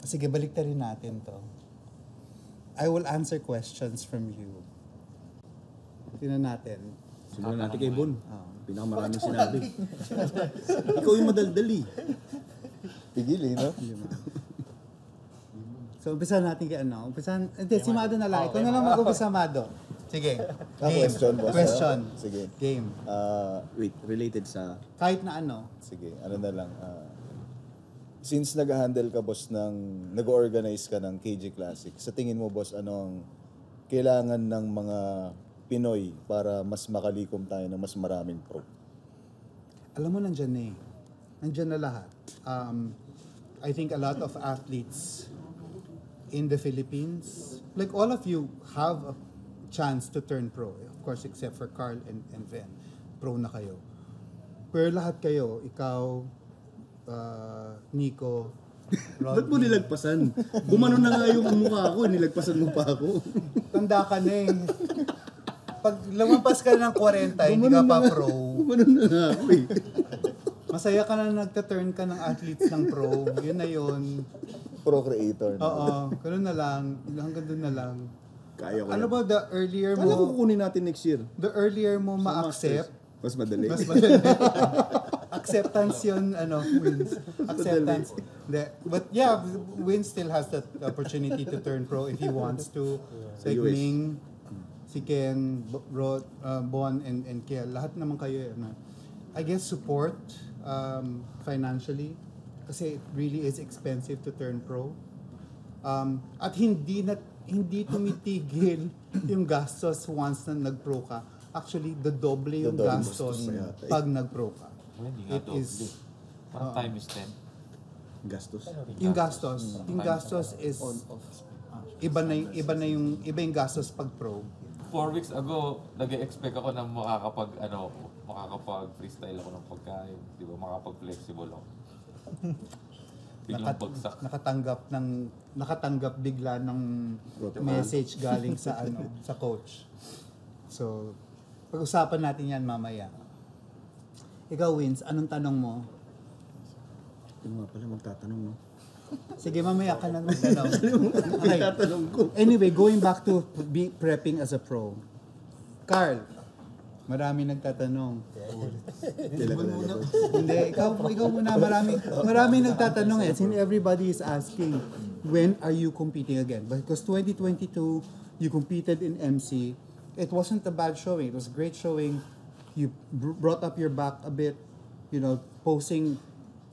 Sige, balik rin natin to. I will answer questions from you. Tingnan natin. Simulan natin kay Bon. Oh. Pinakamaraming sinabi. Ikaw yung madaldali. Pigil no? So, umpisa natin kay ano? Hindi, si Mado na lang. Ikaw na lang mag-umpisa, Mado. Sige. Game. Question, boss. Question. Sige. Game. Wait, related sa... Kahit na ano. Sige, ano na lang. Since nag-handle ka, boss, nag-organize ka ng KJ Classic, sa tingin mo, boss, ano ang kailangan ng mga Pinoy para mas makalikom tayo ng mas maraming pro? Alam mo, nandyan na eh. Nandyan na lahat. I think a lot of athletes in the Philippines, like all of you, have a chance to turn pro. Of course, except for Carl and Ven. Pro na kayo. Pero lahat kayo, ikaw, Nico, Ba't mo nilagpasan? Gumano na nga yung mukha ko, nilagpasan mo pa ako. Tanda ka na eh. Pag lumampas ka ng 40, hindi ka pa pro. Gumano na nga ako eh. Masaya ka na nagta-turn ka ng athletes ng pro. Yun na yun. Pro-creator. Oo, ganun na lang. Hanggang doon na lang. Kaya ko Ano yan. ba the earlier Kala ko mo, kukunin natin next year. the earlier mo Sa ma-accept, Masters. Mas madali. mas madali. Acceptance yun, wins. Acceptance. But yeah, Win still has that opportunity to turn pro if he wants to. Like US. Ming, si Ken, Bon, and Kiel. Lahat naman kayo. I guess support financially. Kasi it really is expensive to turn pro. At hindi tumitigil yung gastos once na nag-pro ka. Actually, the doble yung gastos pag nag-pro ka. Hindi nga doble. Parang times 10. Gastos. Yung gastos is iba yung gastos pag pro. 4 weeks ago, nag-expect ako na makakapag-freestyle ako ng pagkain. Di ba? Makakapag-flexible ako. Biglang bagsak. Nakatanggap bigla ng message galing sa sa coach. So, pag-usapan natin yan mamaya. Ikaw, Wins, anong tanong mo? Yung nga pala magtatanong, no? Sige, mamaya ka na magtanong. Okay. Magtatanong ko. Anyway, going back to prepping as a pro. Carl, marami nagtatanong. Hindi, ikaw muna. Marami nagtatanong eh. Since everybody is asking, when are you competing again? Because 2022, you competed in MC. It wasn't a bad showing. It was a great showing. You brought up your back a bit, posing,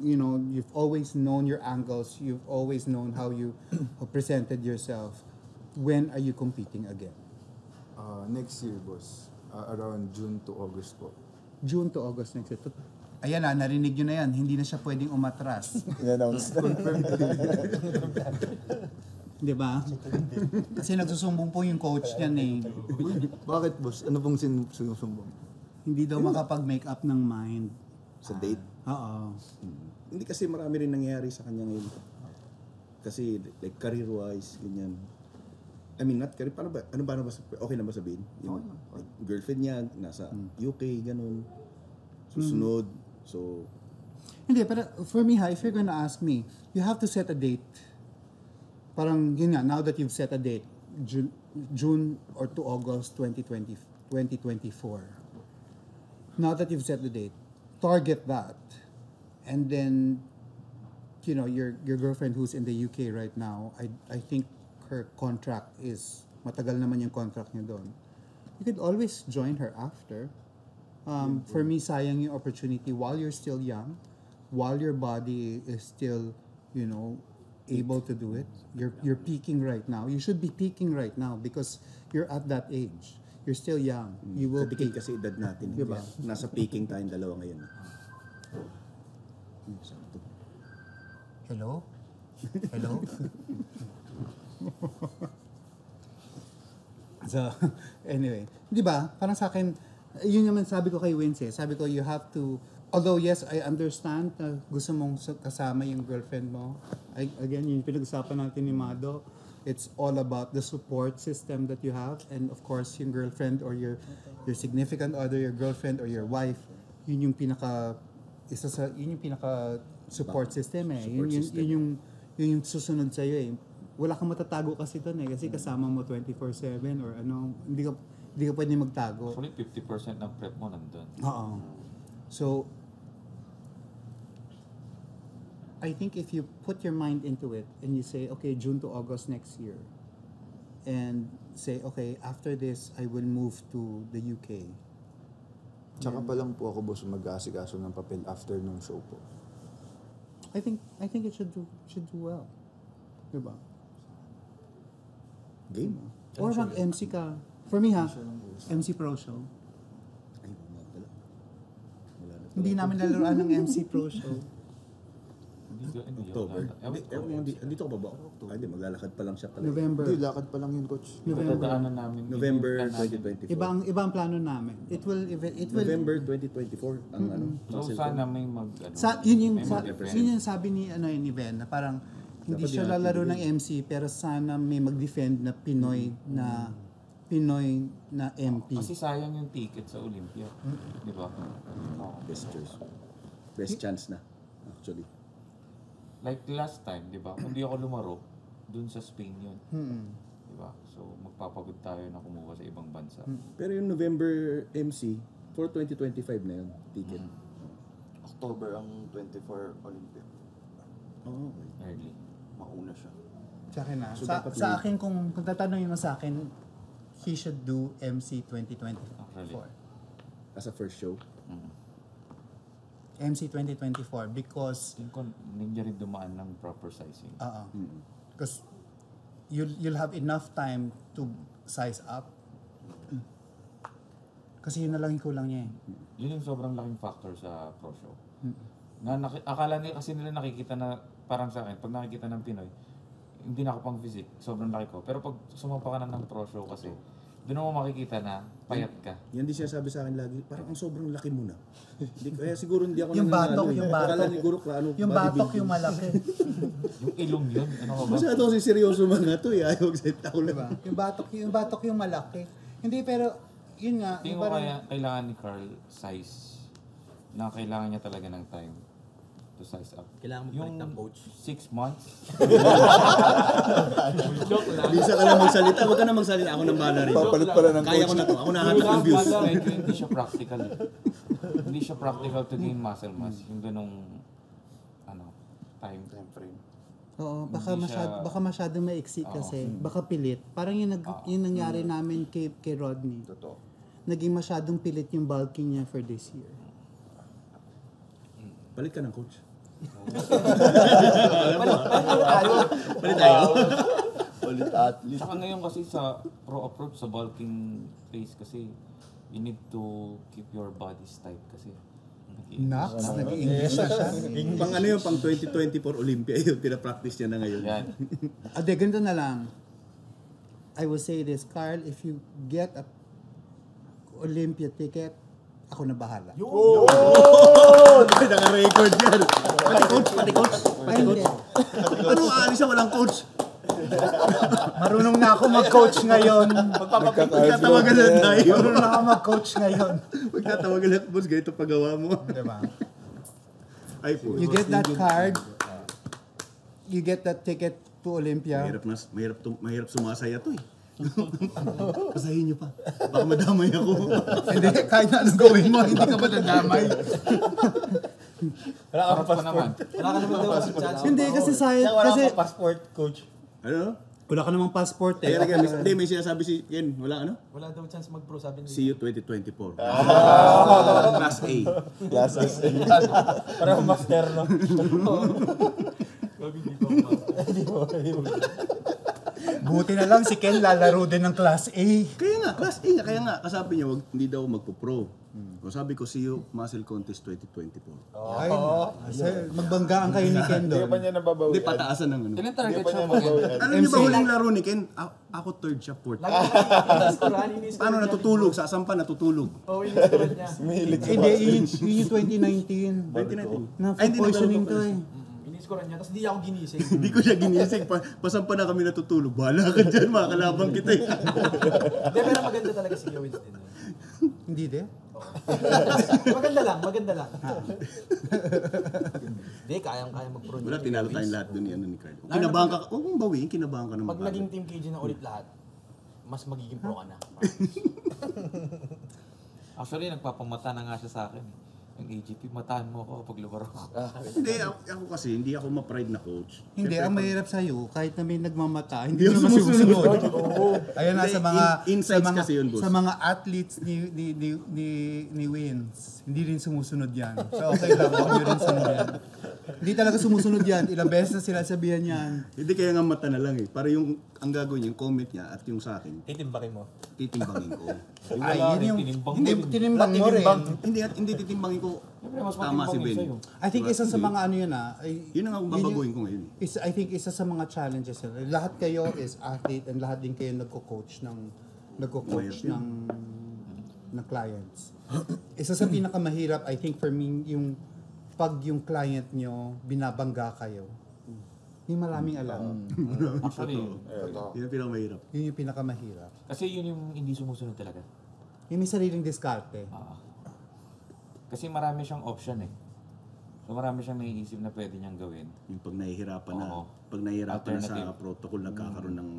you've always known your angles. You've always known how you presented yourself. When are you competing again? Next year, boss. Around June to August po. June to August next year. Ayan na, narinig nyo na yan. Hindi na siya pwedeng umatras. In-announce na. Di ba? Kasi nagsusumbong po yung coach niyan eh. Bakit, boss? Ano pong sinusumbong? Hindi daw makapag-make up ng mind. Sa date. Oo. Hindi kasi marami rin nangyayari sa kanya ngayon. Kasi like career-wise, ganyan. I mean, not career. Ano ba okay na ba sabihin? Yung, like, girlfriend niya, nasa UK, ganun. Susunod. So, Hindi, pero for me, if you're gonna ask me, you have to set a date. Parang, yun nga, now that you've set a date, June or to August 2024. Now that you've set the date, target that. And then, your girlfriend who's in the UK right now, I think her contract is, matagal naman yung contract niya doon. You could always join her after. For me, sayang yung opportunity while you're still young, while your body is still, able to do it. You're peaking right now. You should be peaking right now because you're at that age. You're still young. You will sa tingin peak. kasi edad natin. Diba? Kaya nasa peaking tayong dalawa ngayon. Sakto. Hello? Hello? So, anyway. Di ba? Parang sa akin, yun naman sabi ko kay Vince eh. Sabi ko, you have to, although yes, I understand na gusto mong kasama yung girlfriend mo. Again, yung pinag-usapan natin ni Mado, it's all about the support system that you have. And of course, yung girlfriend or your significant other, your girlfriend or your wife, yun yung pinaka support system eh. Yun yun yung susunod sa'yo eh. Wala kang matatago kasi doon eh. Kasi kasama mo 24/7 or ano, hindi ka pwede magtago. Actually, 50% ng prep mo nandun. Oo. So, I think if you put your mind into it and you say, okay, June to August next year, and say, okay, after this, I will move to the UK. Tsaka pa lang po ako, boss, mag-aasikaso ng papel after nung show po. I think it should do well. Diba? Game. Or mag-MC ka. For me ha, MC Pro Show. Ay, wala pala. Wala na. Hindi namin lalaroan ng MC Pro Show. Hindi October. Hindi. Andito ka ba ba? Ay, hindi, maglalakad pa lang siya pala. November. Hindi, lakad pa lang yun, coach. Patadaanan namin. November yung plan namin. 2024. Iba ang plano namin. It will November 2024 ang ano. So muscle sana ko. may yun yung sabi ni ni Ben na parang hindi Dapat siya yung lalaro activity. ng MC pero sana may mag-defend na Pinoy na MP. Kasi sayang yung ticket sa Olympia. Di ba? Best choice. Best chance na, actually. Like last time, di ba? Kung di ako lumaro, dun sa Spain yun. Di ba? So magpapagod tayo na kumuha sa ibang bansa. Pero yung November MC, for 2025 na yun, ticket. October ang 24 Olympia. Oh, okay. Early. Mauna siya. Sa akin na. So, sa, dapat sa may- akin kung tatanungin mo sa akin, he should do MC 2024. Really? As a first show. MC 2024 because Tingin ko, hindi rin dumaan ng proper sizing. because you'll have enough time to size up. Kasi yun na lang yung kulang niya eh. Yun yung sobrang laking factor sa pro show. Akala nila kasi nila nakikita na, parang sa akin, pag nakikita ng Pinoy, hindi na ako pang physique, sobrang laki ko. Pero pag sumapa ka na ng pro show kasi, doon mo makikita na payat ka. Yan din sinasabi sa akin lagi, parang ang sobrang laki mo na. Hindi, kaya siguro hindi ako Yung batok, nananalo eh. yung batok. Akala siguro ano, Yung batok bodybuilding. yung malaki. Yung ilong yun, ano ka ba? Masyado kasi seryoso mga to eh. Ayaw magsalita ko lang. Diba? Yung batok yung malaki. Hindi pero yun nga, Tingin yung ko parang kaya kailangan ni Carl size na kailangan niya talaga ng time to size up. Kailangan mo palit ng coach. 6 months? Bisa ka lang magsalita. Huwag ka na magsalita. Ako nang bahala rin. Papalit pala ng Kaya ko coach. na to. Ako nahanap ng views. Medyo hindi siya practical. Hindi siya practical to gain muscle mass. Yung ganong time frame. oo, Hindi siya- baka masyadong maiksi kasi, baka pilit. Parang yung nangyari namin kay Rodney. Totoo. Naging masyadong pilit yung bulking niya for this year. Palit ka ng coach. Palit tayo. Ulit athlete. Saka ngayon kasi sa pro approach, sa bulking phase kasi, you need to keep your bodies tight kasi. Nax, nag-i-English na siya. Pang ano yun, pang 2024 Olympia yun. Pinapractice niya na ngayon. Yan. Ade, ganito na lang. I will say this, Carl, if you get a Olympia ticket, ako na bahala. Naka-record yan. Pati coach. Ay, hindi. Ano aalis siya walang coach? Marunong na ako mag-coach ngayon. Magtatawagan na tayo. Marunong na ako mag-coach ngayon. Magtatawagan na, boss, ganito pagawa mo. Diba? Ay po. You get that card, you get that ticket to Olympia. Mahirap sumasaya to eh. Pasahin niyo pa. Baka madamay ako. Hindi, kahit na anong gawin mo, hindi ka madadamay. Sarap pa naman. Wala ka naman daw kasi chance. Hindi, kasi sayang, Wala kasi ka passport, coach. Ano? wala ka namang passport eh. Kaya hindi, may sinasabi si Ken. Wala ano? Wala daw chance mag-pro, sabi See nila. you 2024. Class A. Classes. Parang master, no? Buti na lang si Ken lalaro din ng Class A. Kaya nga, Class A nga. Kaya nga, kasabi niya, hindi daw magpo-pro. O sabi ko, see you Muscle Contest 2024. Ay, magbanggaan kayo ni Ken Hindi doon. pa niya nababawi. Hindi, pataasan ng ano. Ilan target Hindi pa siya niya mo? nababawi. Ano niyo ba huling laro ni Ken? Ako third siya, fourth. Paano natutulog? Sa asampa natutulog. Oo, iniscoran niya. Mihilig sa Hindi, yun yung 2019. 2019. Na Ay, food hindi poisoning naglalaro to eh. Iniscoran niya, tapos di ako ginising. Hindi ko siya ginising. Pasampa na kami natutulog. Bahala ka dyan, makakalabang kita eh. Hindi, pero maganda talaga si Winston. Hindi de? Maganda lang, maganda lang. Hindi, kayang-kaya mag-pro. Wala, tinalo tayong lahat doon ni Carlo. Kinabahan ka, huwag mong bawiin, kinabahan ka naman. Pag naging Team KG na ulit lahat, mas magiging pro ka na. Actually, nagpapamata na nga siya sa akin. Yung AGP, matahan mo ako pag lumaro ako. Hindi, ako kasi, hindi ako ma-pride na coach. Hindi, Siyempre, ang pag- mahirap sa'yo, kahit na may nagmamata, hindi Hindi naman sumusunod. sumusunod. Ayun na, Hindi, sa mga, insights sa mga, kasi yun, boss. sa mga athletes ni Wins, hindi rin sumusunod yan. So okay lang, huwag nyo rin sunod yan. Hindi talaga sumusunod yan. Ilang beses na sila sabihan yan. Hindi kaya nga mata na lang eh. Para yung, ang gagawin niya, yung comment niya at yung sa akin, Titimbakin mo. titimbangin ko. Ay, Wala yun rin, yung, tinimbang hindi, mo rin. tinimbang mo rin. Hindi titimbangin ko. Siyempre, mas Tama si matimbang Ben. yun sa'yo. I think isa sa Hindi. mga ano yun ay, Yun ang yun babaguhin ko ngayon. I think isa sa mga challenges yun. Lahat kayo is athlete and lahat din kayo nagko-coach ng Mahirap yun. ng clients. Isa sa pinakamahirap I think for me yung pag yung client nyo binabangga kayo. Yung maraming alam. Actually, Yun ang pinakamahirap. Yun yung pinakamahirap. kasi yun yung hindi sumusunod talaga. Yung may sariling diskarte. Kasi marami siyang option eh. So marami siyang naiisip na pwede niyang gawin. Yung pag nahihirapan na, Oo. pag nahihirapan na sa Alternative. protocol, nagkakaroon ng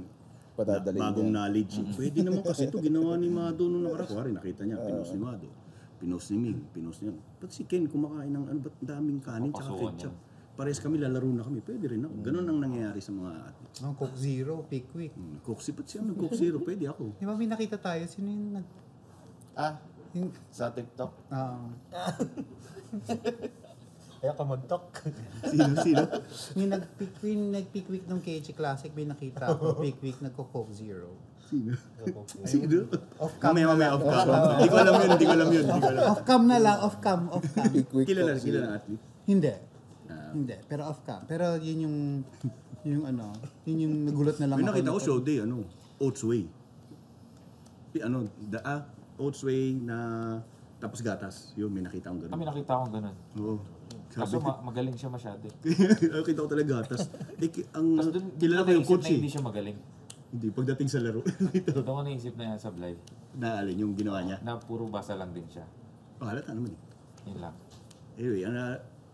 Padadalhin bagong yan. knowledge. Pwede naman kasi ito, ginawa ni Mado nung nakaraan. Kuwari, nakita niya, pinost ni Mado. Pinost ni Ming, pinost niya. Ba't si Ken kumakain ng ano, ba't daming kanin tsaka Papasukan ketchup? Pares kami, lalaro na kami. Pwede rin ako. Ganun ang nangyayari sa mga athletes. No, Coke Zero, Pickwick. Coke ba't siya nag-Coke Zero? Pwede ako. Di ba may nakita tayo? Sino yung nag... Yung, Sa TikTok. Kaya ka mag-talk. Sino? yung nag-Pickwick ng KG Classic, may nakita ako. Pickwick nagko-Coke Zero. Sino? Off-cam Mamaya off cam. Hindi ko alam yun. Off-cam na lang, off-cam. Quick Kilala talk ng athlete. Hindi. Hindi, pero off-cam. Pero yun yung nagulat na lang May nakita ko ako. show day, Oats Way. Oats Way na tapos gatas. Yun, may nakita akong Kami gano'n. nakita akong ganun. Oo. Kaso magaling siya masyado. Nakita ko talaga gatas. Ang Tapos dun, kilala ko yung naisip coach na hindi eh. siya magaling. Hindi, pagdating sa laro. Doon ko naisip na yan sa Blythe. Naalin yung ginawa niya. Na puro basa lang din siya. Halata naman eh. Yun lang. Anyway,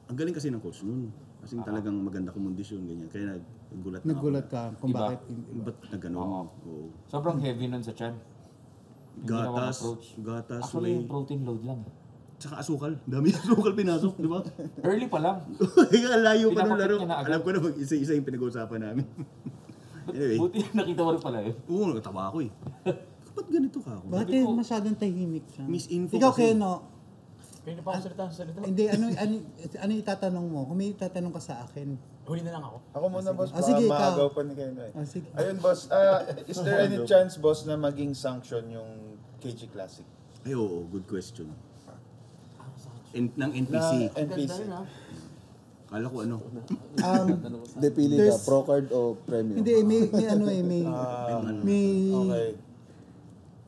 ang galing kasi ng coach noon. Kasi talagang maganda kondisyon, ganyan. Kaya nagulat na Nagulat ako. ka kung Iba. bakit. Ba't na gano'n? Oo. Sobrang heavy nun sa chan. Yung ginawang approach. Gatas, Actually, whey. yung protein load lang. Tsaka asukal. Dami asukal pinasok, di ba? Early pa lang. Kaya layo pa ng Pinapakit laro. niya na agad. Alam ko na mag-isa-isa yung pinag-uusapan namin. Anyway. Buti nakita mo rin pala yun. Oo, nagtawa ako eh. Ba't ganito ka ako? Bakit masyadong tahimik siya? Misinfo Ikaw, kasi. Keno, Kaya na pa ako salita. hindi, ano itatanong mo? Kung may itatanong ka sa akin. Huli na lang ako. Ako muna, boss. Ah, sige, ikaw. Maagaw pa ni Ken. Sige. Ayun, boss. Is there any chance, boss, na maging sanction yung KG Classic? Ay, oo, good question. Ng NPC. NPC. Kala ko ano. Hindi, pili ka. There's- Pro card o premium? Hindi, may Okay.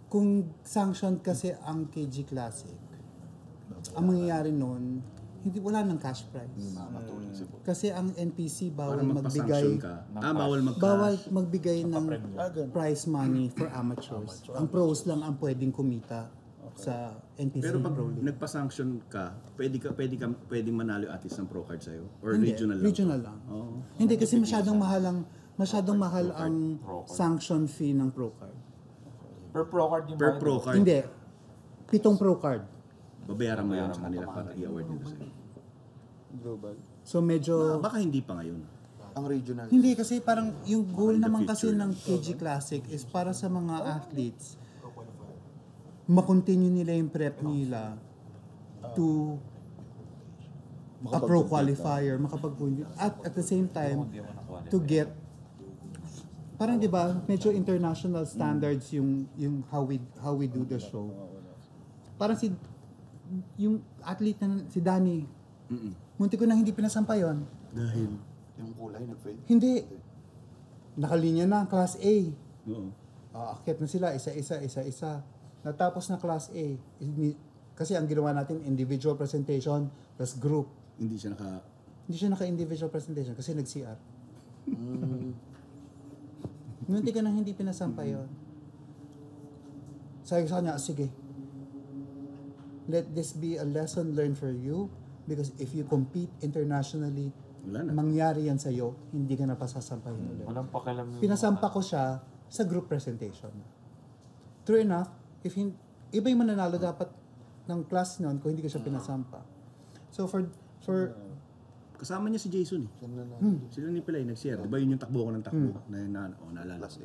kung sanction kasi ang KG Classic, ang mangyayari nun, wala ng cash prize. Kasi ang NPC Para bawal magpa-sanction magbigay, ka. Bawal mag-cash. bawal magbigay ng Ganun. prize money for amateurs. Ang pros lang ang pwedeng kumita sa NPC Pero pag Pro League. nagpa-sanction ka, pwedeng manalo at least ng pro card sa'yo? Or Hindi, regional lang? regional lang. Oo. Hindi kasi masyadong mahal ang sanction fee ng pro card. Per pro card yung Per bayad. pro card, Hindi. 7 pro card. babayaran mo yun sa kanila para i-award nila sa'yo. Global. So medyo Baka hindi pa ngayon. Ang regional. hindi kasi parang yung goal In the naman kasi future. ng KG Classic is para sa mga athletes makontinue nila yung prep nila to a pro qualifier, at the same time Hindi ako nakuha to get parang 'di ba medyo international standards yung how we do the show. Parang yung athlete na si Danny, munti ko na hindi pinasampa yon. Dahil, Yung kulay nag-fail. Hindi. Nakalinya na Class A. oo. Aakyat na sila isa. Natapos na Class A. Kasi ang ginawa natin individual presentation plus group. Hindi siya Hindi siya naka-individual presentation kasi nag-CR. Munti ka nang hindi pinasampa yon. Sabi ko sa kanya, sige. let this be a lesson learned for you because if you compete internationally, Wala na. mangyari yan sa'yo, hindi ka na pasasampahin ulit. Walang pakialam yung Pinasampa ko siya sa group presentation. True enough, iba yung mananalo dapat ng class noon kung hindi ko siya pinasampa. So for Kasama niya si Jason eh. Sila ni Pilay nag-share. Di ba yun yung takbo ko ng takbo? Naalala ko.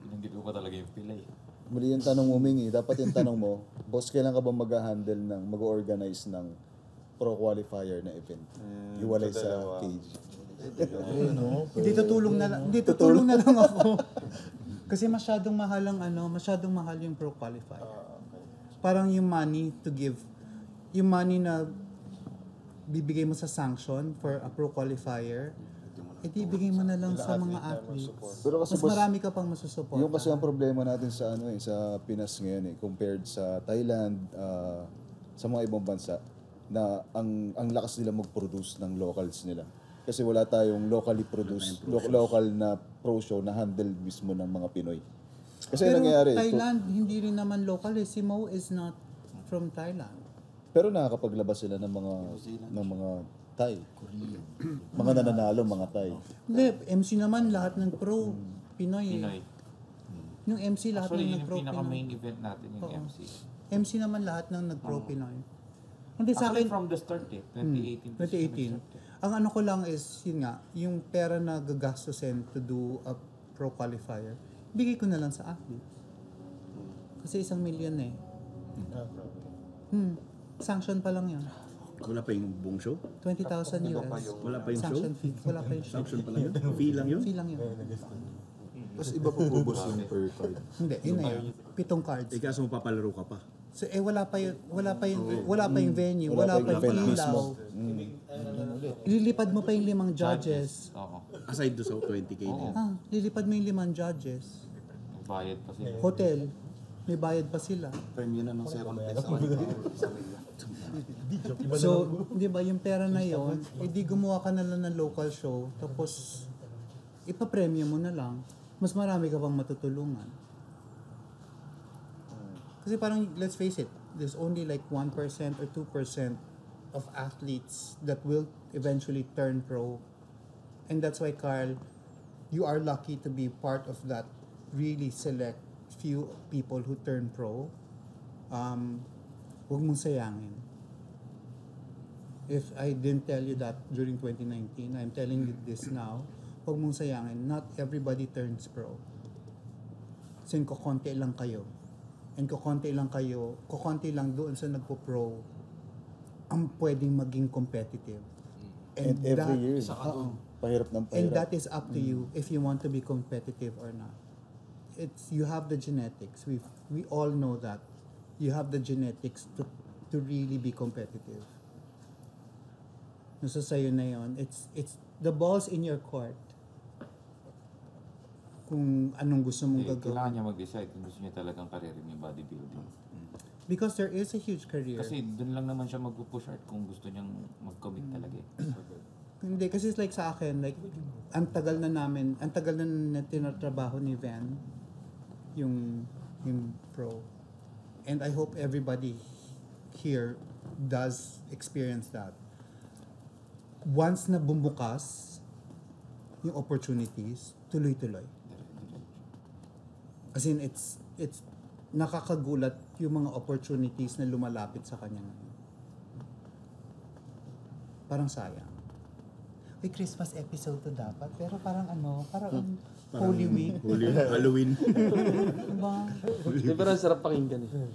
Binanggit ko pa talaga yung pilay. Muli yung tanong mo, Mingy. Dapat yung tanong mo, boss, kailan ka ba mag-handle mag-organize ng pro qualifier na event? Iwalay sa cage. hindi tutulong na lang ako. Kasi masyadong mahal yung pro qualifier. Parang yung money to give, yung money na bibigay mo sa sanction for a pro qualifier, ibigay mo na lang sa mga athletes. Pero kasi Mas marami ka pang masusuporta. Yung kasi ang problema natin sa sa Pinas ngayon compared sa Thailand, sa mga ibang bansa na ang lakas nila mag-produce ng locals nila. Kasi wala tayong locally produced, local na pro show na handle mismo ng mga Pinoy. Kasi Pero nangyayari, Thailand, hindi rin naman local eh. Si Mo is not from Thailand. pero nakakapaglabas sila ng mga Thai. Mga nananalo, mga Thai. Hindi, MC naman lahat ng pro Pinoy. Pinoy. Yung MC lahat Actually, ng yun nag-pro yung pinaka-main Pinoy. event natin, yung Oo. MC. MC naman lahat ng nag-pro Pinoy. Hindi sa Actually, akin, from the start 2018. 2018. Ang ano ko lang is, yun nga, yung pera na gagastusin to do a pro qualifier, bigay ko na lang sa athlete. Kasi 1 million eh. Sanction pa lang yun. Wala pa yung buong show? 20,000 US. Wala pa yung show? Sanction fee. Wala pa yung show. Sanction pala yun? Fee lang yun? Fee lang yun. Tapos iba pa po boss yung per card. Hindi, yun na yun. 7 cards. Eh kaso mapapalaro ka pa. So wala pa yung venue, wala pa yung event ilaw. Lilipad mo pa yung 5 judges. Oo. Aside do sa 20k na yun. Lilipad mo yung 5 judges. Bayad pa sila. Hotel, may bayad pa sila. Premium na ng second place. So, di ba, yung pera na yon, di gumawa ka na lang ng local show, tapos ipa-premium mo na lang, mas marami ka pang matutulungan. Kasi parang, let's face it, there's only like 1% or 2% of athletes that will eventually turn pro. And that's why, Carl, you are lucky to be part of that really select few people who turn pro. Huwag mong sayangin. If I didn't tell you that during 2019, I'm telling you this now, huwag mong sayangin. Not everybody turns pro. Kasi kukonti lang kayo. And kukonti lang doon sa nagpo-pro ang pwedeng maging competitive. And every year, pahirap ng And pahirap. that is up to you if you want to be competitive or not. You have the genetics. We all know that. You have the genetics to really be competitive. Nasa sayo na yun. It's the ball's in your court. Kung anong gusto mong Kailangan gagawin. niya mag-decide kung gusto niya talagang karirin yung bodybuilding. Because there is a huge career. Kasi dun lang naman siya mag-push out kung gusto niyang mag-commit talaga eh. Hindi, kasi it's like sa akin, like, ang tagal na tinatrabaho ni Van, yung pro. And I hope everybody here does experience that. Once na bumukas yung opportunities, tuloy-tuloy. As in, it's nakakagulat yung mga opportunities na lumalapit sa kanya ngayon. Parang sayang. Uy, Christmas episode to dapat, pero parang Holy Week. Halloween. Diba? Pero ang sarap pakinggan eh.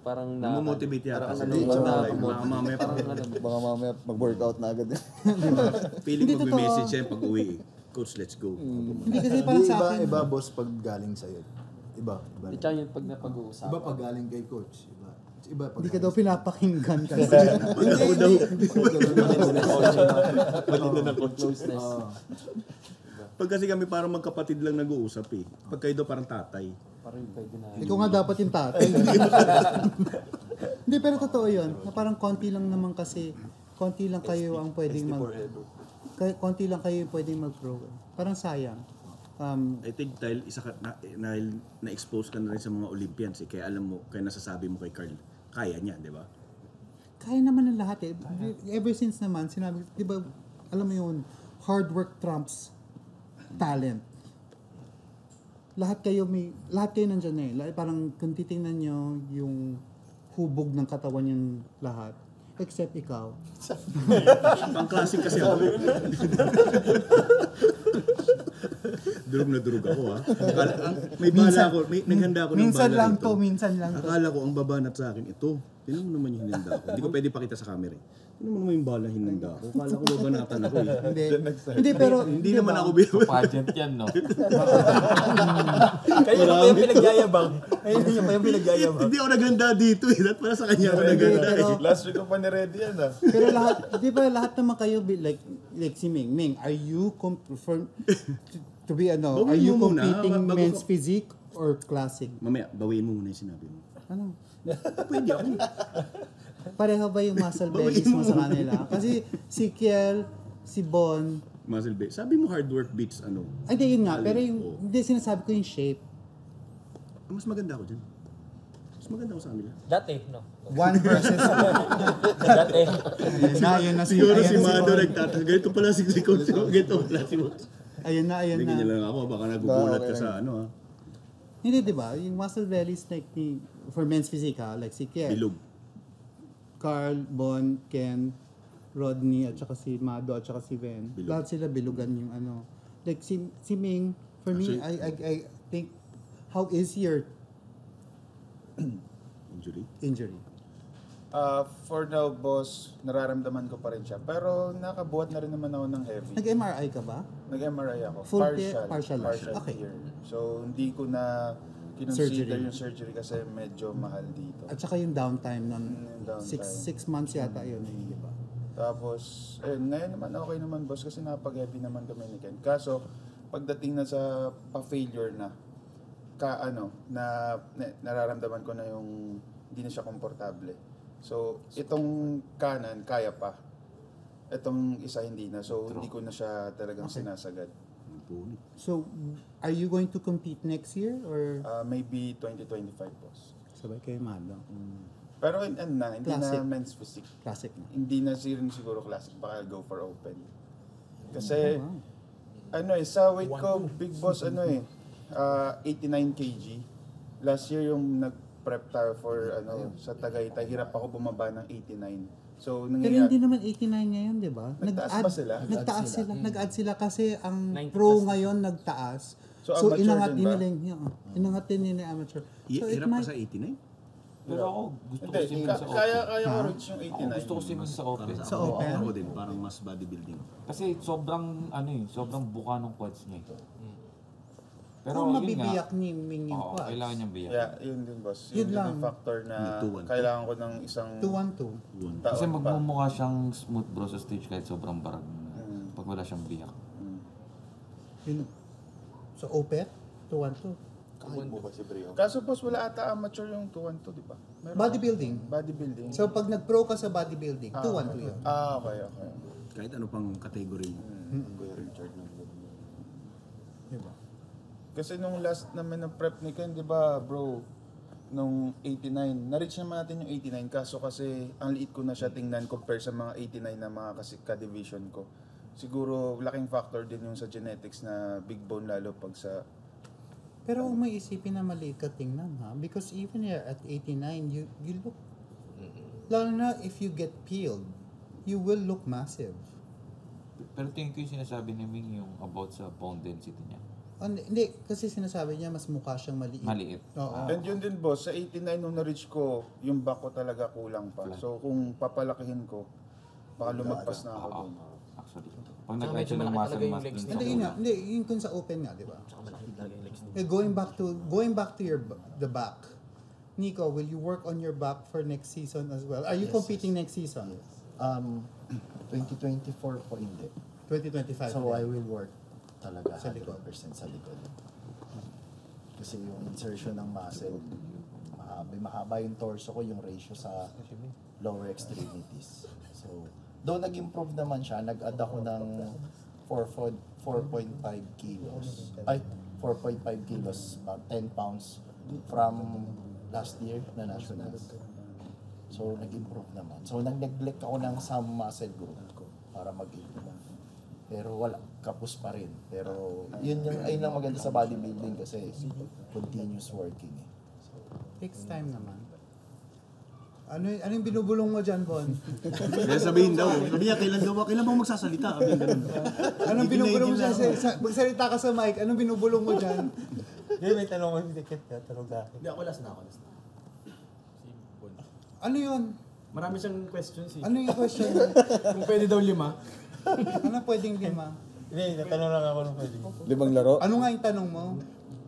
Parang Namomotivate yata. Mamaya Baka mamaya mag-workout na agad. feeling Hindi mag-message siya pag uwi. Coach, let's go. Hindi kasi parang Hindi, sa akin. iba boss pag galing sa'yo. Iba. Tsaka yung pag napag-uusapan. Iba pag galing kay coach. Iba pag Hindi ka daw pinapakinggan kasi. Ako daw. Malino ng closeness. Pag kasi kami parang magkapatid lang nag-uusap eh. Pag kayo daw parang tatay. Parang pwede na. Ikaw nga dapat yung tatay. Hindi, pero totoo yun. Na parang konti lang naman kasi, konti lang kayo ang pwedeng konti lang kayo pwedeng mag-pro. Parang sayang. I think dahil na-expose ka na rin sa mga Olympians eh. Kaya alam mo, kaya nasasabi mo kay Carl, kaya niya, di ba? Kaya naman ng lahat eh. Ever since naman, sinabi, di ba, alam mo yun, hard work trumps talent. Lahat kayo nandyan eh. Parang kung titingnan nyo yung hubog ng katawan yung lahat. Except ikaw. Pang-classic kasi ako. Durog na durog ako ha. May bala ako, naghanda ako ng Minsan bala lang rito. to, minsan lang to. Akala ko ang babanat sa akin, ito. Tingnan mo naman yung hinanda ko. Hindi ko pwede pakita sa camera eh. Tingnan mo naman yung bala hinanda ko. Akala ko babanatan ako eh. Hindi, pero... Hindi di naman ba? ako biyaw. Pageant yan, no? Kaya pa yung pinagyayabang. Kaya pa yung pinagyayabang. Hindi ako naghanda dito eh. Dapat pala sa kanya ako naghanda eh. Last week ko pa ni-ready yan ah. Pero lahat, di ba lahat naman kayo, like si Ming. Ming, are you to be ano, are Bawiin you mo muna, competing bago men's ko- physique or classic? Mamaya, bawiin mo muna yung sinabi mo. Ano? Pwede ako. Pareho ba yung muscle bellies mo sa kanila? Kasi si Kiel, si Bon, Muscle base. Sabi mo hard work beats ano. ay di yun nga, pero Oo. yung, hindi sinasabi ko yung shape. Mas maganda ako dyan. Mas maganda ako sa kanila. Dati, no? One versus Dati. ayun na Siguro ayun si na Mado Bon. nagtatanong. Ganito pala si Coach. Ganito pala si Coach. Ayun na. Hindi ganyan lang ako. Baka nagugulat ka Okay sa ano ha. Hindi, di ba? Yung muscle bellies like for men's physique ha, like si Kiel, Bilog. Carl, Bon, Ken, Rodney, at saka si Mado, at saka si Ven. Bilog. Lahat sila bilugan yung ano. Like si Ming, for me, Actually- I think, how is your Injury. injury? For now, boss, nararamdaman ko pa rin siya. Pero nakabuhat na rin naman ako ng heavy. Nag-MRI ka ba? Nag-MRI ako. Full Partial partial. Okay. year. So, hindi ko na kinonsider Surgery. yung surgery kasi medyo mahal dito. At saka yung downtime nun, Yung downtime. six months yata yun, di ba? Tapos, ngayon naman okay naman boss kasi napag-heavy naman kami ni Ken. Kaso, pagdating na sa pa-failure na, nararamdaman ko na yung hindi na siya komportable. So, itong kanan, kaya pa. Itong isa hindi na. So, hindi ko na siya talagang sinasagad. Ang punit. So, are you going to compete next year or Maybe 2025 boss. sabay kayo Mado? Pero hindi Classic. na men's physique. Classic na. Hindi na siguro classic. Baka go for open. Kasi, Oh, wow. sa weight ko, big boss, 89 kg. Last year yung nag-prep tayo for, sa Tagaytay, hirap ako bumaba ng 89. So, Pero nangyayari, hindi naman 89 ngayon, di ba? Nagtaas ba sila? Nagtaas sila. Nag-add sila kasi ang 90 pro plus. ngayon nagtaas. So, So, amateur inangat din ba? nila inangat din nila yung amateur. So, it Hirap pa might, sa 89? Pero ako, gusto ko hindi, si Min sa open. kaya ko reach yung Ako 89. gusto ko si Min sa open. Sa open? Ako din. Parang mas bodybuilding. Kasi sobrang buka ng quads niya. Pero kung yun nga, mabibiyak ni Ming yung oo, quads. kailangan niyang biyak. Yeah, yun din boss. Yun Yun din lang. yung factor na May 2-1. kailangan ko ng isang 2-1-2. One. taon Kasi pa. magmumukha siyang smooth bro sa stage kahit sobrang barag. Pag wala siyang biyak. Yun. So, OPEC, 2-1-2. Kahit mo ba si Brio? Kaso boss, wala ata amateur yung 212, di ba? Meron. Bodybuilding. Bodybuilding. So, pag nag-pro ka sa bodybuilding, 2-1-2 yun. Okay. Kahit ano pang category mo. Kuya Richard ng Diba? Kasi nung last naman ng prep ni Ken, di ba bro, nung 89, na-reach naman natin yung 89 kaso kasi ang liit ko na siya tingnan compare sa mga 89 na mga ka-division ko. Siguro laking factor din yung sa genetics na big bone lalo pag sa... Pero kung may isipin na maliit ka tingnan ha, because even here at 89, you look, lalo na if you get peeled, you will look massive. Pero tingin ko yung sinasabi ni Ming yung about sa bone density niya. Hindi, kasi sinasabi niya mas mukha siyang maliit. Maliit. Oo. And yun din boss, sa 89 nung na-reach ko, yung back ko talaga kulang pa. So kung papalakihin ko, baka lumagpas na ako Oo. dun. Actually. Pag Tsaka nag-try medyo siya ng malaki muscle talaga yung mass legs dun niya. sa Hindi, yun nga. ulo. Hindi, yun kung sa open nga, di ba? Tsaka malaki talaga yung legs niya. Going back to the back. Nico, will you work on your back for next season as well? Are you competing next season? 2024 po hindi. 2025. So I will work talaga Sa likod. 100% sa likod. Kasi yung insertion ng muscle, mahaba yung torso ko, yung ratio sa lower extremities. So, though nag-improve naman siya, nag-add ako ng 4.5 kilos. Ay, 4.5 kilos, about 10 pounds from last year na nationals. So, nag-improve naman. So, nag-neglect ako ng some muscle group para mag-improve. Pero wala, kapos pa rin. Pero ayun lang maganda sa bodybuilding kasi continuous working eh. Takes time naman. Ano yung binubulong mo dyan, Bon? Kaya sabihin daw, sabi niya, kailan ba magsasalita? Sabi ganun. Anong binubulong mo dyan? Magsalita ka sa mic. Anong binubulong mo dyan? Hindi, may tanong ko yung ticket ka. Tanong sa akin. Hindi, ako last na. Si Bon. Ano yun? Marami siyang questions eh. Ano yung question? Kung pwede daw 5. Ano pwedeng 5? Hindi, natanong lang ako nung pwede. 5 laro? Ano nga yung tanong mo?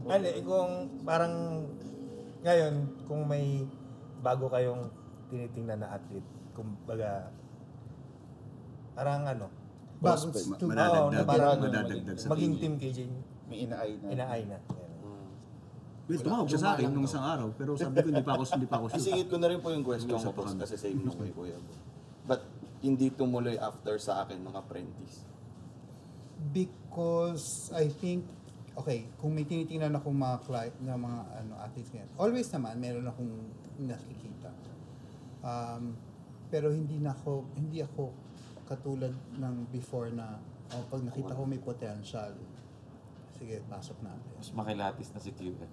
Ano, kung parang ngayon, kung may bago kayong tinitingnan na athlete, kumbaga, parang ano, Bagong Madadagdag sa maging tingin. team KJ, May inaay na. inaay na. Well, tumawag siya sa akin nung isang araw, pero sabi ko hindi pa ako sure. Isingit ko na rin po yung question Usap ko, boss, kami. kasi same nung kay Kuya. But hindi tumuloy after sa akin ng apprentice. Because I think, okay, kung may tinitingnan akong mga client na mga athletes ngayon, always naman meron akong nakikita. Pero hindi ako katulad ng before na pag nakita ko may potential, sige, pasok natin. Mas makilatis na si QF.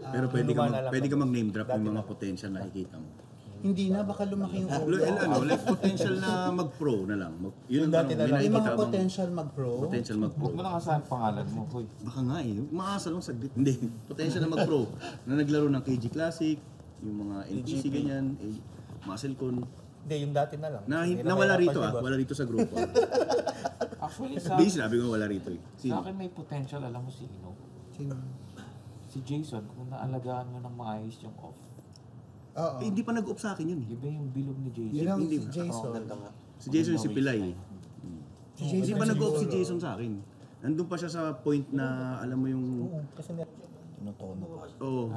Pero pwede ka mag-name drop yung mga potential na nakikita mo. Hindi na, baka lumaki yung Like potential na mag-pro na lang. Yun ang tanong, may May nakikita mga bang potential mag-pro. potential mag-pro? Huwag mo lang asahan pangalan mo, hoy. Baka nga eh, maasa lang saglit. Hindi, potential na mag-pro. Na naglaro ng KG Classic, yung mga NPC ganyan, muscle con. Hindi, yung dati na lang. Nawala rito wala rito sa grupo. Actually, sa, Hindi, sinabi ko wala rito eh. sa akin may potential, alam mo sino? Sino? Si Jason, kung naalagaan mo ng maayos yung off. Oo. Hindi pa nag-off sa akin yun eh. Iba yung bilog ni Jason. Yun ang Hindi si ba? Jason. Si Jason yung si Pilay eh. Si Jason Hindi pa nag-off si siguro. Jason sa akin. Nandun pa siya sa point na alam mo yung Kasi Tinutono pa.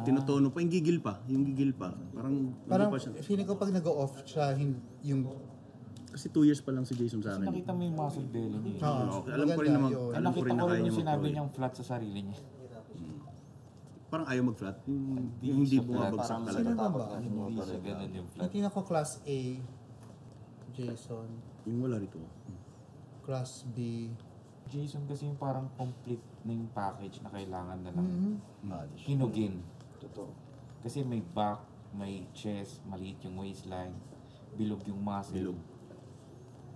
tinutono pa, yung gigil pa. Parang Parang pa siya. feeling ko pag nag-off siya, yung Kasi 2 years pa lang si Jason sa Kasi akin. nakita mo yung muscle belly niya. Okay, alam ko rin naman, yun. alam ko Nakita rin na ko kaya rin niya yung sinabi mag-pro. niyang flat sa sarili niya. Parang ayaw mag-flat. Yung hindi bumabagsak Sino talaga. ba ba? Hindi siya ganun yung flat. Hindi ako class A, Jason. Yung wala rito. Class B. Jason kasi yung parang complete na yung package na kailangan na lang Body shape. hinugin. Totoo. Kasi may back, may chest, maliit yung waistline, bilog yung muscle. Bilog.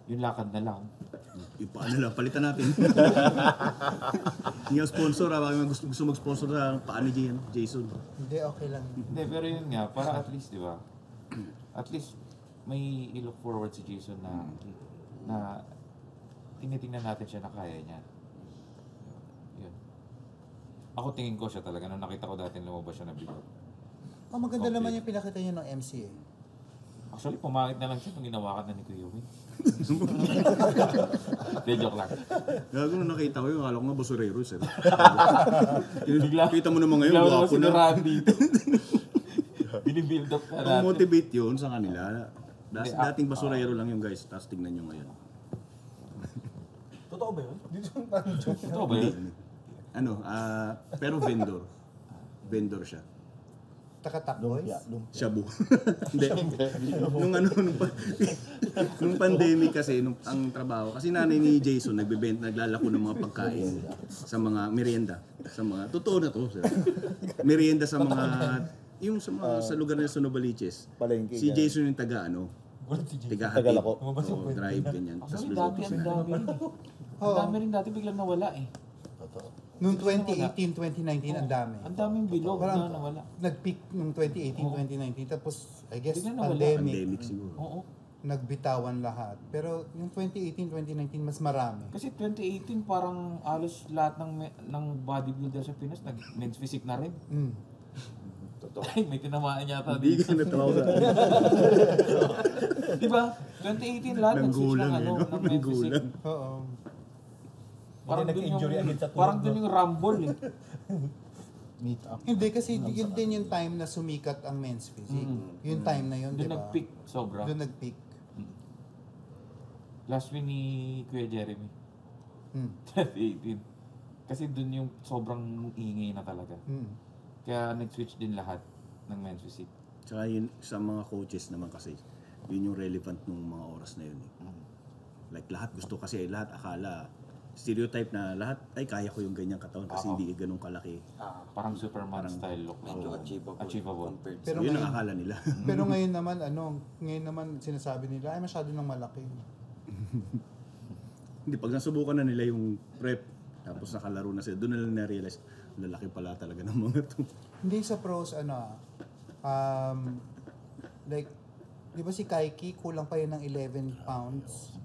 Yung lakad na lang. Yung paano lang, palitan natin. Yung sponsor, baka gusto mag-sponsor sa paa ni Jason. Hindi, okay lang. Hindi, pero yun nga, para at least, di ba? At least, may i-look forward si Jason na tinitingnan natin siya na kaya niya. Yun. Ako tingin ko siya talaga. Nung nakita ko dati lumabas siya na bigo. Maganda naman yung pinakita niyo ng MCA. Actually, pumangit na lang siya nung ginawakan na ni Kuya Wing. Hindi, joke lang. Gago nung nakita ko yun, akala ko nga basurero sir. Bigla- Kita mo naman ngayon, Bigla wapo si na. Randy dito. Binibuild up na Ang natin. motivate yun sa kanila. Hindi, Dating basurero lang yung guys, tapos tignan nyo ngayon. totoo ba yun? Dito parang joke. Ito ba yun? Pero vendor. Vendor siya. Takatak boys. Lumpia, lumpia. Shabu. Hindi. Nung pandemic kasi, ang trabaho, kasi nanay ni Jason naglalako ng mga pagkain sa mga merienda. Totoo na to, sir. Merienda sa mga, yung sa lugar na sa Novaliches. Palengke, Si ganun. Jason yung taga taga-hatid. Tagalako. Oo, drive, ganyan. Tapos Actually, luluto dati, sila. ang dami rin. Ang dami rin dati biglang nawala eh. Totoo. Noong 2018, 2019, ang dami. Ang daming bilog Parang na nawala. nag-peak noong 2018, 2019. Tapos, I guess, Biglang nawala. Pandemic siguro. Oo. nagbitawan lahat. Pero yung 2018, 2019, mas marami. Kasi 2018 parang halos lahat ng bodybuilder sa Pinas nag-men's physique na rin. Mm. Totoo. Ay, may tinamaan yata Hindi dito. ka natawa sa Di ba? 2018 lahat nag-switch ng Nanggulang ano, eh. ng men's physique. Nanggulang. Oo. Parang Hindi dun nag-injury yung, agad sa tulog, parang no? dun yung rumble eh. Meet up. Hindi kasi yun din yung time na sumikat ang men's physique. Yung time na yun, di Doon ba? nag-peak sobra. Doon nag-peak. Last win ni Kuya Jeremy. Mm. 2018. Kasi doon yung sobrang ingay na talaga. Mm. Kaya nag-switch din lahat ng men's physique. Tsaka yun, sa mga coaches naman kasi, Yun yung relevant nung mga oras na yun. Like lahat gusto kasi, lahat akala, stereotype na lahat, ay kaya ko yung ganyang katawan kasi hindi ganun kalaki. Parang Superman style look. Medyo achievable. Compared Pero yun ang akala nila. Pero ngayon naman sinasabi nila, ay masyado nang malaki. Hindi, pag nasubukan na nila yung prep, tapos nakalaro na sila, doon na lang na-realize, lalaki pala talaga ng mga to. Hindi sa pros, like, di ba si Kaiki, kulang pa yun ng 11 pounds?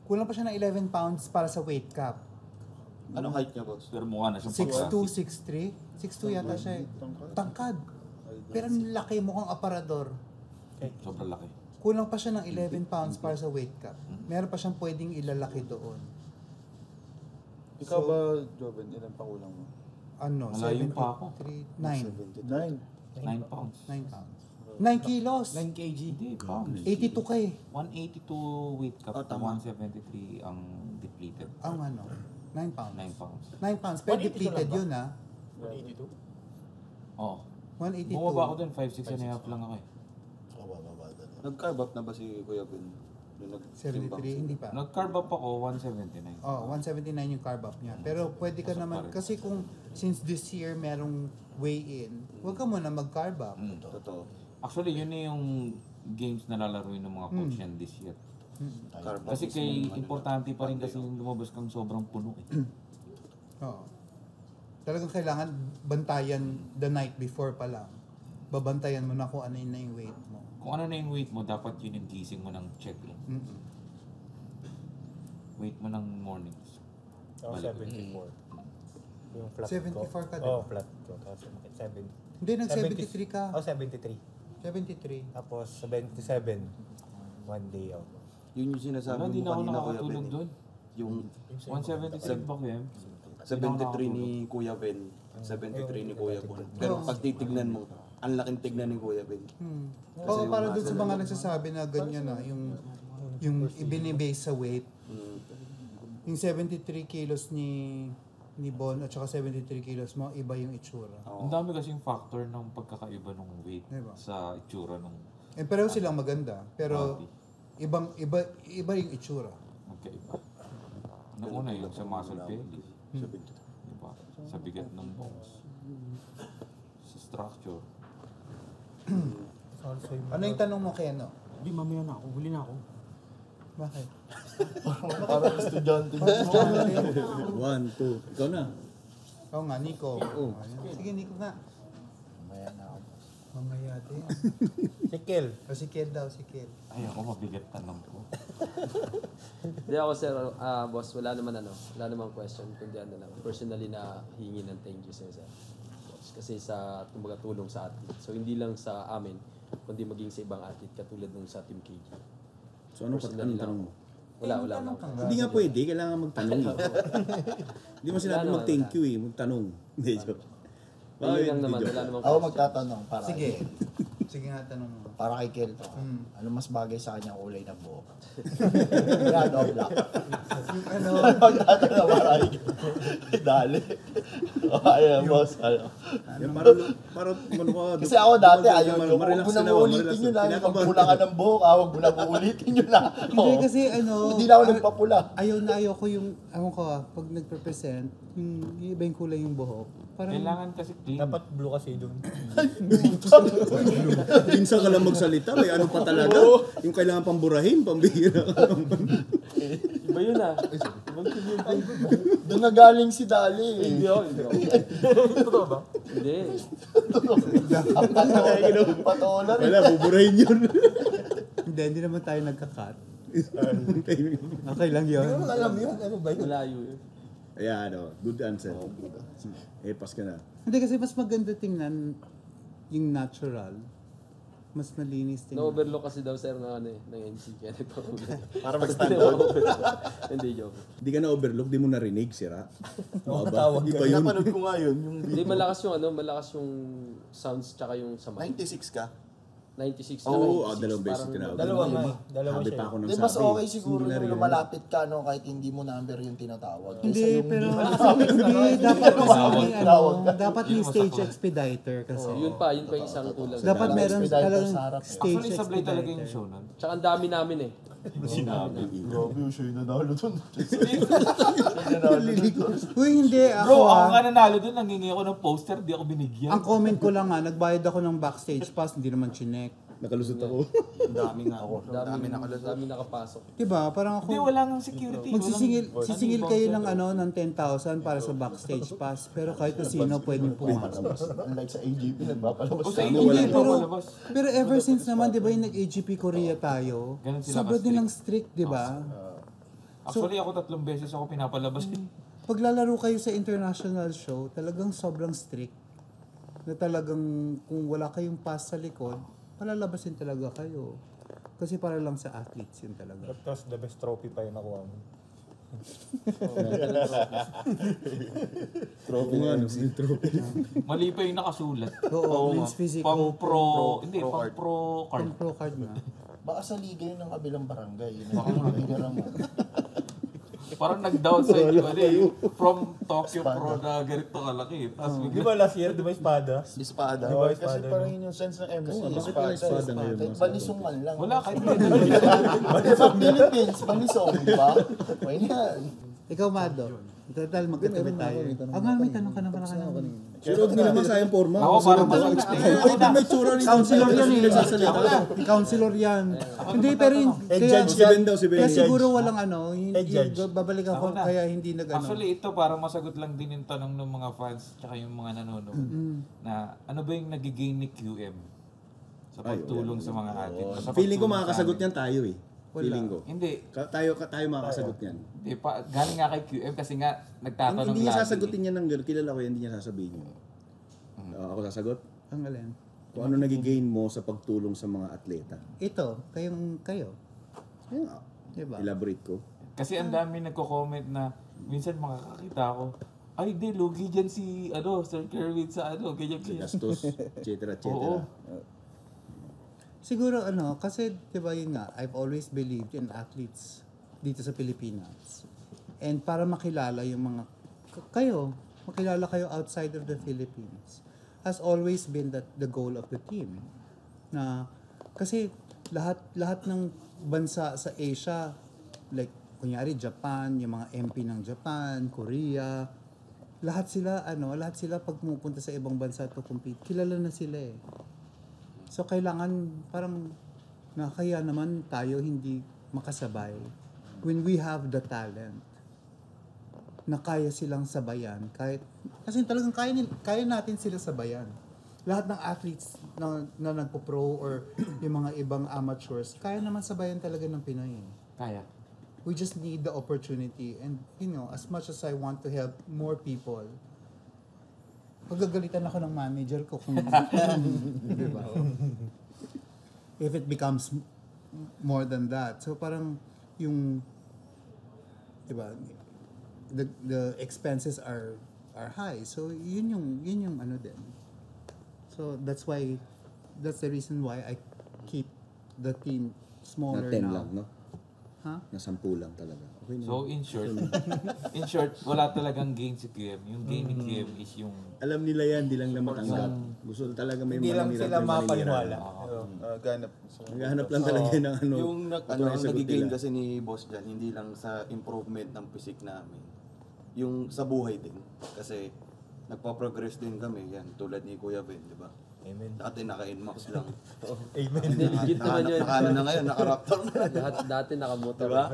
Kulang pa siya ng 11 pounds para sa weight cap. Anong height niya, boss? Pero mukha na siyang 6'2", 6'3"? 6'2" yata siya eh. Tangkad. Pero ang laki, mukhang aparador. sobrang laki. Kulang pa siya ng 11 pounds para sa weight cap. Meron pa siyang pwedeng ilalaki doon. Ikaw ba, Joven, ilan pa kulang mo? Malayo pa ako. 9 9 pounds. 9 pounds. 9 kilos. 9 kg. Hindi, pounds. 82 ka eh. 182 weight cap, 173 ang depleted. Ang 9 pounds. 9 pounds. 9 pounds. Pero 182 depleted lang ba? yun 182? Oo. 182. Bumaba ako dun, 5'6 and a half lang ako eh. Nag-carve up na ba si Kuya Ben? 73, hindi pa. Nag-carb up ako, 179. 179 yung carb up niya. Pero pwede ka naman, kasi kung since this year merong weigh-in, huwag ka muna mag-carb up. Totoo. Actually, yun na yung games na lalaruin ng mga coach yan this year. Carve up Kasi is kay yung importante pa rin kasi yung lumabas kang sobrang puno eh. Oo. Talagang kailangan bantayan the night before pa lang. Babantayan mo na kung ano yun na yung weight mo. Kung ano na yung weight mo, dapat yun yung gising mo ng check-in. Weight mo ng mornings. Ako Balik. 74. Yung flat 74 ka, ko. diba? Flat ko. Tapos 7. Hindi, nag-73 ka. Ako 73. 73. Tapos 77. One day out. Yun yung sinasabi Wala, mo hindi na ako kanina, Kuya nakakatulog Ben. doon. Yung 176 ba kuya? 73 ni Kuya Ben, 73 ni Kuya Bon. Pero pag titignan mo, ang laking tignan ni Kuya Ben. Oo, para dun sa mga nagsasabi na ganyan na, yung ibinibase sa weight. Yung 73 kilos ni Bon at saka 73 kilos mo, iba yung itsura. Ang dami kasing factor ng pagkakaiba ng weight Diba? sa itsura ng Pareho silang maganda, pero iba yung itsura. magkaiba. Una yung sa muscle belly. Diba? Sa bigat ng bones. Sa structure. Ano yung tanong mo, Keno? Hindi, mamaya na ako. Huli na ako. Bakit? Parang estudyante. 1, 2, ikaw na. Oo nga, Nico. Sige, Nico nga. Mamaya na ako. Mamaya din. Si Kel. Si Kel daw, si Kel. Ay, ako mabigat tanong ko. Hindi ako sir, boss, wala naman question, kundi lang, personally na hingi ng thank you sir. Boss, kasi sa tulong sa athlete. So hindi lang sa amin, kundi maging sa ibang athlete katulad nung sa Team KG. So anong tanong mo? Wala. Hindi nga pwede, kailangan magtanong. Hindi mo sinabi Wala mag-thank you eh, magtanong. Hindi, joke. Wala lang naman, wala namang Ako magtatanong para Sige. Sige nga, tanong mo. para kay Kel to. Ano mas bagay sa kanya kulay ng buhok? Yan o black. Ano? Magtatanong para kay Kel. Dali. Ayan, boss. Yan, parang Kasi ako dati ayaw nyo. Huwag mo nang uulitin nyo na. Magpula ka ng buhok. Huwag mo nang uulitin nyo na. Hindi kasi Hindi na ako nagpapula. ayaw ko yung, pag nagpe-present, yung iba yung kulay yung buhok. Parang, Kailangan kasi clean. Dapat blue kasi doon. minsan ka lang magsalita, may ano pa talaga. Yung kailangan pamburahin, pambihira ka naman. Iba yun Doon na galing si Dali. Hindi ako. Totoo ba? Hindi. Patola rin. Wala, buburahin yun. hindi naman tayo nagka-cut. Okay lang yun. Hindi ko alam yun. Ano ba yun? Malayo yun. Ayan, good answer. Pas ka na. Hindi kasi mas maganda tingnan yung natural. Mas malinis tingnan. Na-overlook kasi daw sir ng NC kaya nagpapagod. Para mag-stand out. Hindi, joke. Di ka na-overlook, di mo narinig, sira. Tawag Iba ka. yun. Napanood ko nga yun, yung Hindi, malakas yung sounds tsaka yung sa mic. 96 ka? 96 na Oo, 96. dalawang beses Parang- tinawag. Dalawa nga eh. Dalawa Sabi siya. pa ako ng Di mas sabi. okay siguro Hindi na yung rin. lumalapit ka no, kahit hindi mo number yung tinatawag. Hindi, Kaysa yung pero hindi hindi, dapat kasi may Tinawag ano, dapat may stage expediter kasi. Yun pa yung isang kulang. Dapat meron Expediter talagang sa harap. stage Actually, sablay talaga yung expediter. show nun. Tsaka ang dami namin eh. Grabe yung siya yung nanalo dun. Uy, hindi, ako Bro, ako nga nanalo doon, nangingi ako ng poster, di ako binigyan. ang comment ko lang nagbayad ako ng backstage pass, hindi naman chinek. Nakalusot ako. Ang dami nga ako. Dami nakapasok. Diba? Parang Hindi, ako, wala nang security. sisingil kayo ng ano, ng 10,000 para sa backstage pass, pero kahit na sino pwedeng pumasok. Unlike sa AGP, nagpapalabas O sa kami. inyo, hindi pero, palabas. pero ever since naman, di ba yung nag-AGP Korea tayo, Ganun sila sobrang ka-strict. nilang strict, di ba? Actually, ako 3 beses ako pinapalabas. Paglalaro kayo sa international show, talagang sobrang strict. Na talagang kung wala kayong pass sa likod, palalabasin talaga kayo. Kasi para lang sa athletes yun talaga. Tapos the best trophy pa yung nakuha mo. Trophy nga, no? Yung trophy. Mali pa yung nakasulat. Oo, nga. men's physique Pang open, pro, hindi, pang pro card. Pang pro card na. Baka sa liga yun ng kabilang barangay. Yun ang ligarang mo. Parang nag-downside yung ano eh. From Tokyo Pro na ganito kalaki. Tapos Di ba last year, di ba espada? Espada. Di ba Kasi espada? parang yun yung sense ng MC. Bakit wala espada ngayon? Kahit balisong man lang. wala, kahit Sa Philippines, balisong, di ba? Pwede yan. Ikaw, Mado. Total, magkatabi tayo. Nga, may tanong ka naman ka naman. Pero huwag nila naman sayang forma. ako parang masakit. Ito may tsura rin. Counselor yan eh. Counselor yan. Hindi, pero yun. Kaya, Si Ben daw, si Ben. kaya siguro walang ano, judge. babalik ako, Ako na. kaya hindi nag ano. Actually, ito parang masagot lang din yung tanong ng mga fans tsaka yung mga nanonood. Na ano ba yung nagigain ni QM sa pagtulong sa mga atin? Feeling ko makakasagot niyan tayo eh. Wala. Feeling ko. Hindi. Tayo makakasagot niyan. Hindi pa, galing nga kay QM kasi nga nagtatanong Hindi niya lagi. sasagutin niya ng gano'n. Kilala ko yan, hindi niya sasabihin yun. Ako sasagot? Ang alin. Kung ano nagigain mo sa pagtulong sa mga atleta. Ito, kayo. Ayun, Diba? elaborate ko. Kasi ang dami nagko-comment na minsan makakakita ako, ay di, lugi dyan si Sir Kerwin sa ganyan. Gastos, etc. etc. Oo. Siguro kasi 'di ba yun nga, I've always believed in athletes dito sa Pilipinas. And para makilala yung mga makilala kayo outside of the Philippines has always been the goal of the team. Na kasi lahat ng bansa sa Asia, like kunyari Japan, yung mga MP ng Japan, Korea, lahat sila pag pumupunta sa ibang bansa to compete, kilala na sila eh. So, kailangan parang kaya naman tayo hindi makasabay when we have the talent na kaya silang sabayan. Kasi talagang kaya natin sila sabayan. Lahat ng athletes na nagpo-pro or yung mga ibang amateurs, kaya naman sabayan talaga ng Pinoy. Kaya. We just need the opportunity. And, as much as I want to help more people, pagagalitan ako ng manager ko kung diba? If it becomes more than that. So parang yung diba, the expenses are high. So yun yung ano din. So that's the reason why I keep the team smaller Na 10 now. lang, no? Ha? Na 10 lang talaga. Okay na. So in short, wala talagang gain si QM. Yung gain ni QM is yung Alam nila yan, di lang lang matanggap. Gusto talaga may Hindi lang mananira, sila may mananira. mapaniwala. Ganap. Naghahanap lang talaga ng ano. Yung ito ang sagot nagigain nila. kasi ni Boss dyan, hindi lang sa improvement ng physique namin. Yung sa buhay din. Kasi nagpa-progress din kami. Yan, tulad ni Kuya Ben, di ba? Amen. Dati naka-Nmax lang. Amen. Legit naman yun. Naka na ngayon, naka-Raptor na. Dati nakamotor. Diba?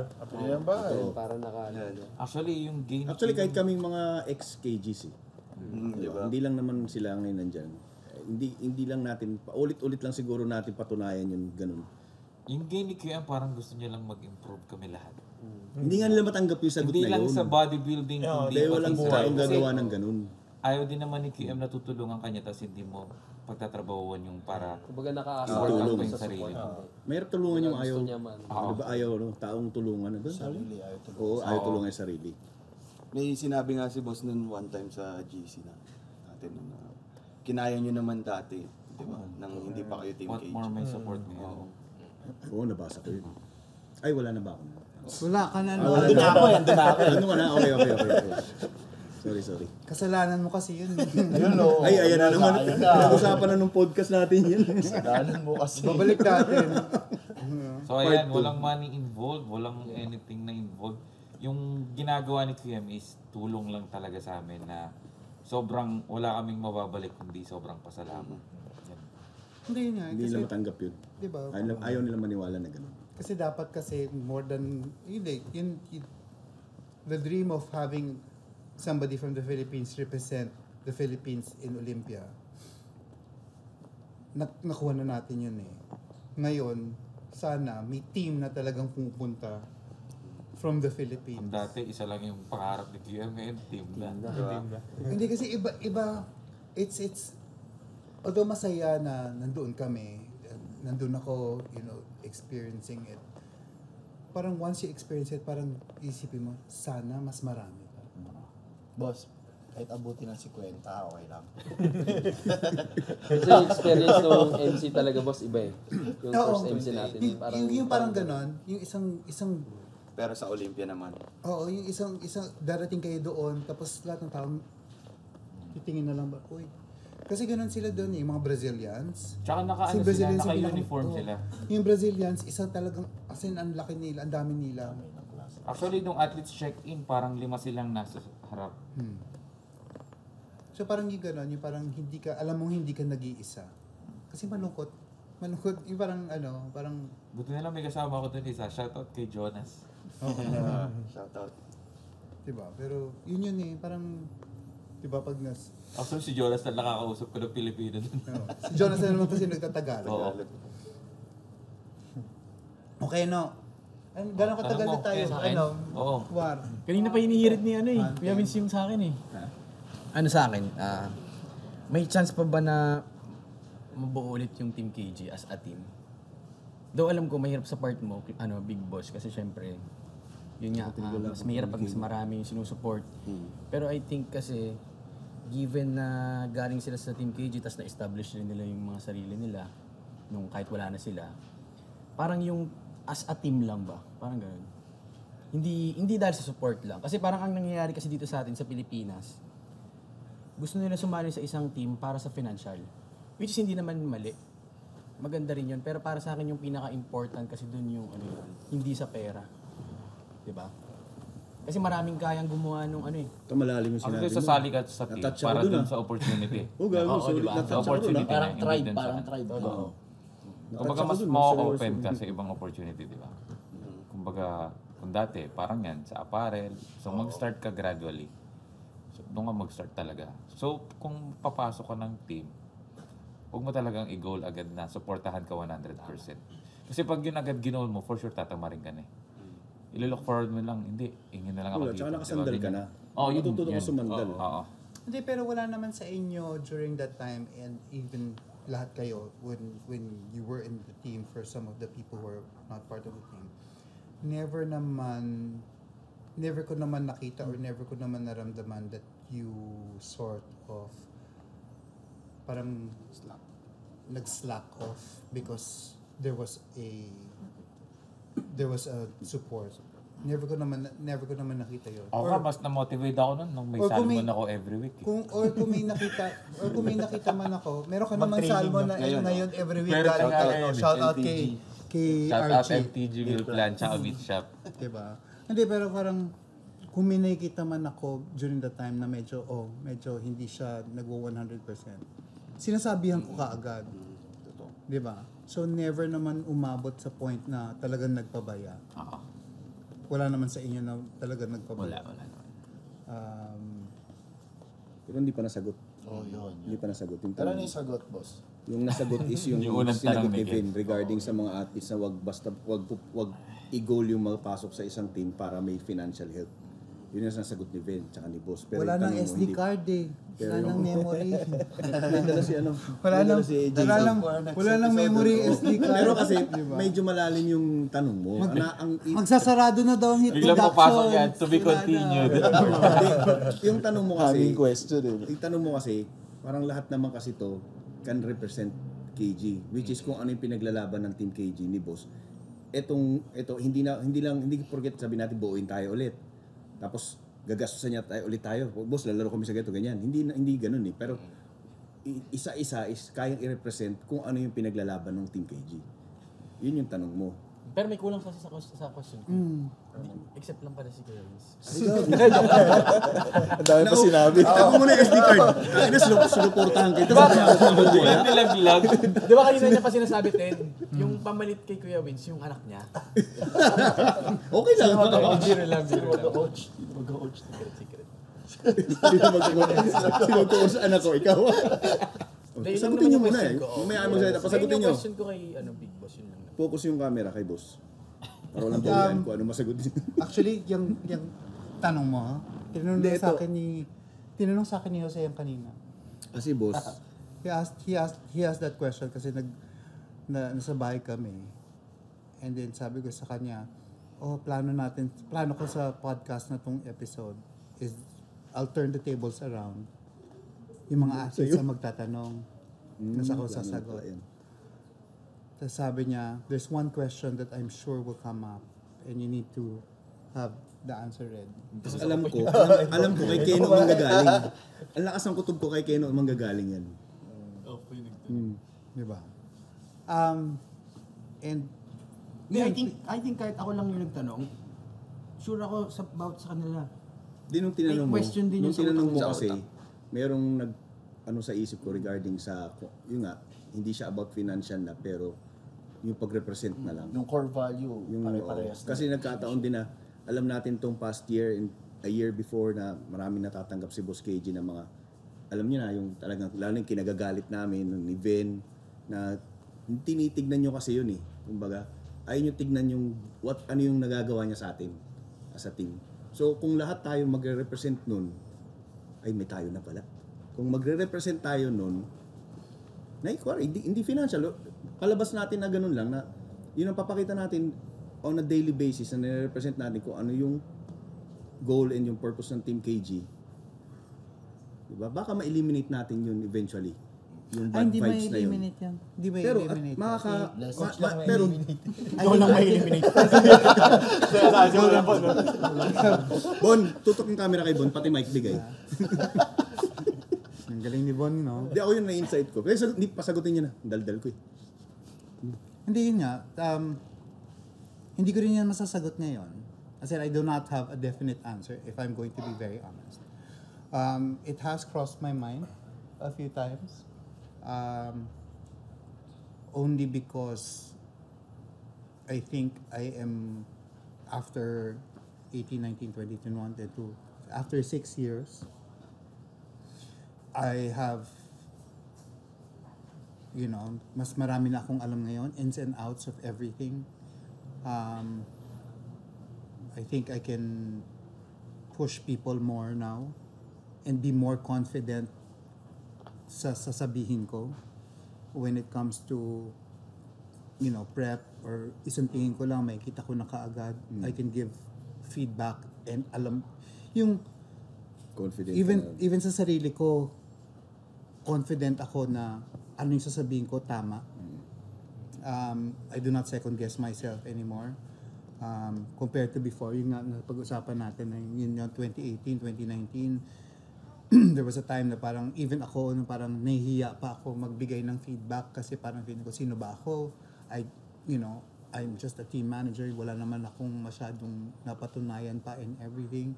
Yan ba? Parang naka... actually yung gain ni Actually, QM, kahit kaming mga ex-KGC, Di ba? hindi lang naman sila ngayon nandyan. Hindi lang natin, paulit-ulit lang siguro natin patunayan yung ganun. yung gain ni QM parang gusto niya lang mag-improve kami lahat. Hindi nga nila matanggap yung sagot Hindi na lang yun. sa bodybuilding, Yeah, kundi Dahil pati walang sa taong kasi gagawa ng ganun. ayaw din naman ni QM na tutulungan kanya tapos hindi mo pagtatrabahuan yung para Kumbaga naka-assume Tulong. ka yung sa sarili. support. Mahirap tulungan yung ayaw. Gusto niya man. Ano ba ayaw, no? Taong tulungan. Ano? Sarili, ayaw tuloy. Oo, ayaw tulungan yung sarili. May sinabi nga si Boss noon one time sa GC natin na kinaya nyo naman dati. di ba? Nang hindi pa kayo Team What KG. more may support ngayon? Oo. Oo, nabasa ko yun. Ay, wala na ba ako? Wala ka na. Wala na ako. Andun na ako. Ano ka na? Okay. Sorry. Kasalanan mo kasi yun. Ayun o. Ay, ayan na naman. Nag-usapan na nung podcast natin yun. Kasalanan mo kasi. Babalik natin. So ayan, walang money involved, walang anything na involved. Yung ginagawa ni QM is tulong lang talaga sa amin na sobrang wala kaming mababalik kundi sobrang pasalamat. Yan. Hindi nga. Hindi nila matanggap yun. Diba? Ayaw nila maniwala na gano'n. Kasi dapat kasi more than, the dream of having somebody from the Philippines represent the Philippines in Olympia, nakuha na natin yun eh. Ngayon, sana may team na talagang pupunta from the Philippines. Dati isa lang yung pangarap ni QM, ngayon team na. Hindi kasi iba, it's, although masaya na nandoon kami, nandun ako, experiencing it. Parang once you experience it, parang isipin mo, sana mas marami pa. Boss, kahit abutin ng 50, okay lang. Kasi yung experience ng MC talaga, boss, iba eh. Yung Oo. first MC natin. Yung parang ganon, yung isang Pero sa Olympia naman. oo, yung isang darating kayo doon, tapos lahat ng tao titingin na lang ba, uy. Kasi ganun sila doon, yung mga Brazilians. Tsaka Si Brazilians yung naka-uniform oo. sila. Yung Brazilians, isa talagang, as in, ang laki nila, ang dami nila. Actually, nung athletes check-in, parang 5 silang nasa harap. So parang yung gano'n, yung parang hindi ka, alam mong hindi ka nag-iisa. Kasi malungkot, yung parang parang, Buti na lang may kasama ko dun isa. Shoutout kay Jonas. Shout out. diba? Pero yun eh, parang, diba pag Actually, si Jonas na nakakausap ko ng Pilipino dun. si Jonas na naman kasi nagtatagalog. Oo. Okay, no? Gano'ng katagal na tayo? sa akin? Oo. War. Kanina pa hinihirit ni Kuya Vince yung sa akin eh. Ano sa akin, may chance pa ba na mabuo ulit yung Team KG as a team? Though alam ko mahirap sa part mo, Big Boss, kasi syempre, yun nga, mas mahirap pag mas marami yung sinusuport. Pero I think kasi, given na galing sila sa Team KG, tas na-establish rin nila yung mga sarili nila, nung kahit wala na sila, parang yung as a team lang ba? Parang gano'n. Hindi dahil sa support lang. Kasi parang ang nangyayari kasi dito sa atin sa Pilipinas, gusto nila sumali sa isang team para sa financial. Which is hindi naman mali. Maganda rin yun. Pero para sa akin yung pinaka-important kasi dun yung hindi sa pera. Diba? Kasi maraming kayang gumawa nung Ito malalim yung sinabi mo. Actually, sasali ka sa team Natouch ako para dun, dun sa opportunity. Oo, gago. Oo, Sorry, diba? natouch Sa ako dun, opportunity na, Parang hindi tribe, dun parang sa... tribe. Oo. Kumbaga Natouch mas ako dun, ma-open seryoso. ka sa ibang opportunity, di ba? Kumbaga, kung dati, parang yan, sa apparel. So, mag-start ka gradually. So, doon ka mag-start talaga. So, kung papasok ka ng team, huwag mo talagang i-goal agad na supportahan ka 100%. Kasi pag yun agad ginol mo, for sure tatamarin ka na eh. Ilo-look forward mo lang, hindi, ingin na lang ako Wala, dito. tsaka nakasandal ka na. Yun, Matututo ka yun. sumandal. Oo. Hindi, pero wala naman sa inyo during that time and even lahat kayo when you were in the team for some of the people who were not part of the team. Never ko naman nakita or never ko naman naramdaman that you sort of parang nag-slack off because there was a support. Never ko naman nakita yun. Ako nga, mas na-motivate ako nun nung may or kung salmon ako every week. Eh. Kung may nakita man ako, meron ka naman salmon na ngayon every week. Meron galing ka tayo. ngayon, Shout out kay Shout out Archie. MTG Meal Plan, tsaka Beach Shop. Diba? Hindi, pero parang kung may nakikita man ako during the time na medyo hindi siya nagwo 100%. Sinasabihan ko kaagad. Diba? So never naman umabot sa point na talagang nagpabaya. Wala naman sa inyo na talagang nagpabaya. Wala. Pero hindi pa nasagot. Yun. Hindi pa nasagot. Yung Pero tanong. ano yung sagot, boss? Yung nasagot is yung, Yung unang sinagot tanong ni ni Vin Ken. regarding sa mga artists na wag i-goal yung magpasok sa isang team para may financial help. Yun yung nasagot ni Vin tsaka ni Boss. Pero Wala yung nang tanong mo, SD hindi. card eh. Pero Wala nang yung- memory. May dala si ano. Wala may dala nang si AJ. wala nang memory SD card. Pero kasi medyo malalim yung tanong mo. Magsasarado na daw ang hit Biglang papasok production. yan, to be continued. Yung tanong mo kasi, Hanging question eh. yung tanong mo kasi, parang lahat naman kasi to can represent KG, which is kung ano yung pinaglalaban ng Team KG ni Boss. Ito hindi porket sabi natin buuin tayo ulit. Tapos gagastusan niya tayo. Boss, lalaro kami sa ganito, ganyan. Hindi ganoon eh. Pero isa-isa is kayang i-represent kung ano yung pinaglalaban ng Team KG. Yun yung tanong mo. Pero may kulang kasi sa question ko. Except lang pala si Kuya Vince. Ang dami pa sinabi. Ako muna yung SD card. Kaya sinuportahan kita. Nilaglag. Di ba kanina niya pa sinasabi, Ted, yung pamalit kay Kuya Vince, yung anak niya. Okay lang. Zero lang. Mag-coach. Secret. Sino ko sa anak ko? Ikaw. Sagutin niyo muna eh. Question ko. Mamaya magsalita. Pasagutin niyo. Yung question ko kay Big Boss, yun lang. Focus yung camera kay Boss. Para walang bawian kung ano masagot niyo. Actually, yung tanong mo, tinanong Hindi, sa akin ni Jose yung kanina. Kasi Boss, He asked that question kasi nasa bahay kami. And then sabi ko sa kanya, plano ko sa podcast na tong episode is I'll turn the tables around. Yung mga athletes na magtatanong, nasa ako sasagot. Tapos sabi niya, there's one question that I'm sure will come up and you need to have the answer ready. alam ko kay Keno manggagaling. Ang lakas ng kutob ko kay Keno manggagaling yan. Diba? And I think kahit ako lang yung nagtanong, sure ako about sa kanila. Nung tinanong mo, question din yung tinanong mo sa kasi, utak. merong sa isip ko regarding sa, yun nga, hindi siya about financial na, pero yung pag-represent na lang. Yung core value, Yung, pare-parehas. kasi nagkataon din na, alam natin tong past year and a year before na maraming natatanggap si Boss KG na mga, alam niyo na, yung talagang, lalo yung kinagagalit namin, ni Ben, na tinitignan nyo kasi yun eh. Kumbaga, ayaw nyo tignan yung, ano yung nagagawa niya sa atin, as a team. So, kung lahat tayo magre-represent nun, ay may tayo na pala. Kung magre-represent tayo nun, hindi financial. Palabas natin na ganun lang, na yun ang papakita natin on a daily basis na nire-represent natin kung ano yung goal and yung purpose ng Team KG. Diba? Baka ma-eliminate natin yun eventually. Yung bad vibes na yun. Hindi ma-eliminate yan. Hindi Pero ma-eliminate. pero Ikaw lang ma-eliminate. Bon, tutok yung camera kay Bon, pati mic bigay. Ang galing ni Bon, no? Hindi ako yun na insight ko. Kasi hindi pasagutin niya na. Daldal ko eh. Hindi yun nga. Hindi ko rin yan masasagot ngayon. I said, I do not have a definite answer if I'm going to be very honest. It has crossed my mind a few times. Only because I think I am, after 18, 19, 20, 21, 22, after 6 years, I have, mas marami na akong alam ngayon, ins and outs of everything. I think I can push people more now and be more confident sa sasabihin ko when it comes to prep, or isang tingin ko lang, may kita ko na kaagad. I can give feedback and alam yung Confident even sa sarili ko, confident ako na ano yung sasabihin ko tama. I do not second guess myself anymore. Compared to before, yung pag-usapan natin na yun 2018, 2019, there was a time na parang even ako parang nahihiya pa ako magbigay ng feedback kasi parang feeling ko, sino ba ako? I'm just a team manager, wala naman akong masyadong napatunayan pa and everything.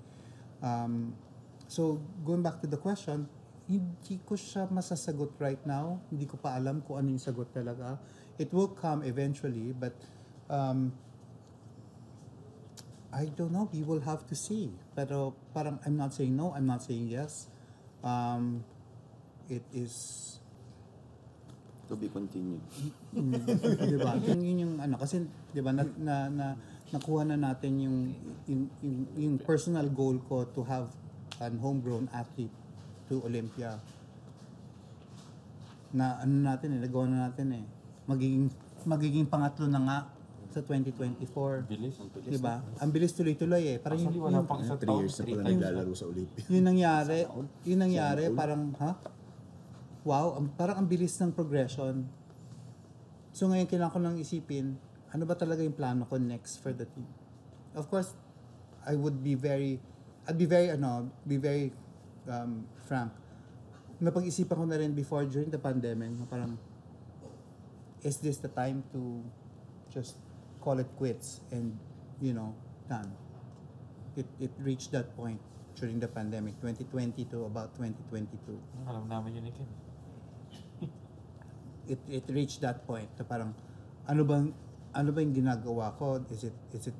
So going back to the question, hindi ko siya masasagot right now. Hindi ko pa alam kung ano yung sagot talaga. It will come eventually, but I don't know. We will have to see. Pero parang I'm not saying no, I'm not saying yes. It is to be continued. Diba? Yun yung kasi diba nakuha na natin yung personal goal ko to have an homegrown athlete to Olympia. Na nagawa na natin eh. Magiging pangatlo na nga sa 2024. Bilis. Diba? Ang bilis tuloy-tuloy eh. Parang Actually, wala pang isang 3 taon. years na pala naglalaro sa Olympia. Yun nangyari, parang, wow, parang ang bilis ng progression. So ngayon kailangan ko nang isipin, ano ba talaga yung plano ko next for the team? Of course, I'd be very frank. Napag-isipan ko na rin before, during the pandemic, na parang, is this the time to just call it quits and, done? It reached that point during the pandemic, 2020 to about 2022. Alam namin yun, Ken. It reached that point na parang ano ba yung ginagawa ko, is it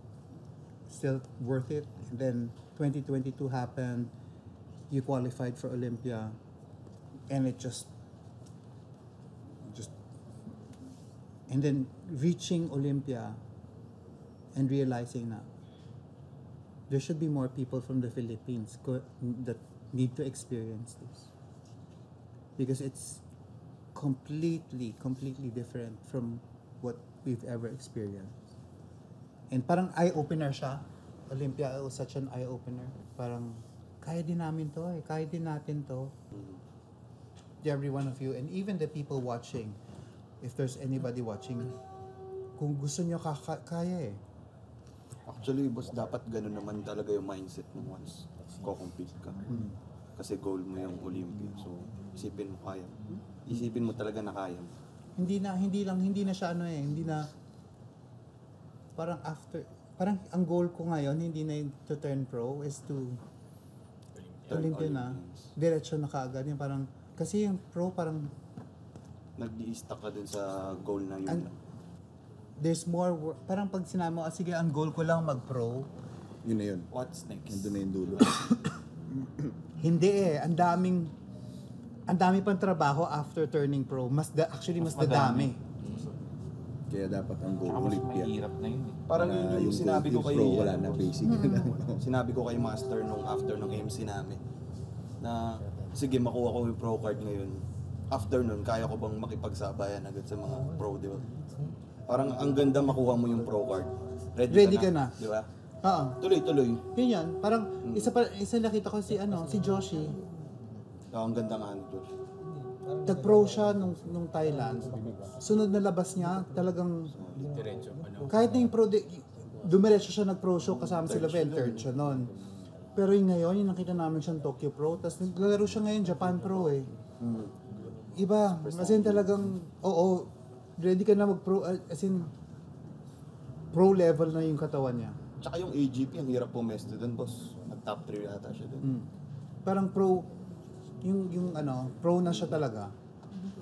still worth it? And then 2022 happened, you qualified for Olympia, and it just and then reaching Olympia and realizing na there should be more people from the Philippines that need to experience this, because it's completely different from what we've ever experienced. And parang eye-opener siya. Olympia was such an eye-opener. Parang, kaya din namin to kaya din natin to. Every one of you, and even the people watching, if there's anybody watching, kung gusto nyo, kaya Actually, boss, dapat ganun naman talaga yung mindset mo once ko-compete ka. Kasi goal mo yung Olympia. So, isipin mo kaya. Isipin mo talaga na kaya mo. Hindi na siya hindi na, parang ang goal ko ngayon, hindi na yung to turn pro, is to Olympia na. Diretso na kaagad. Yung parang, kasi yung pro parang, Nag-i-stuck ka dun sa goal na yun. there's more work. Parang pag sinabi mo, sige, ang goal ko lang mag-pro. Yun na yun. What's next? Nandun na yung dulo. Hindi ang dami pang trabaho after turning pro. Actually, mas dadami. Kaya dapat ang goal Tsaka mas Olympia. mahirap na yun. Parang yun yung sinabi ko kay... pro, wala na basic. Sinabi ko kay Master nung after nung MC namin na sige, makuha ko yung pro card ngayon. After nun, kaya ko bang makipagsabayan agad sa mga pro, di ba? Parang ang ganda makuha mo yung pro card. Ready ka na. Di ba? Oo. Tuloy-tuloy. Yun yan. Parang, isa nakita ko si Joshi. Ang ganda nga nito. Nag-pro siya nung Thailand. Sunod na labas niya, talagang, kahit na yung pro, dumiretso siya nag-pro show kasama sila Ben, third siya nun. Pero yung ngayon, yung nakita namin siyang Tokyo Pro, tapos naglalaro siya ngayon Japan Pro Iba, as in talagang, ready ka na mag-pro, as in, pro level na yung katawan niya. Tsaka yung AGP, ang hirap pumesto dun, boss. Nag-top 3 yata siya dun. Parang pro, pro na siya talaga.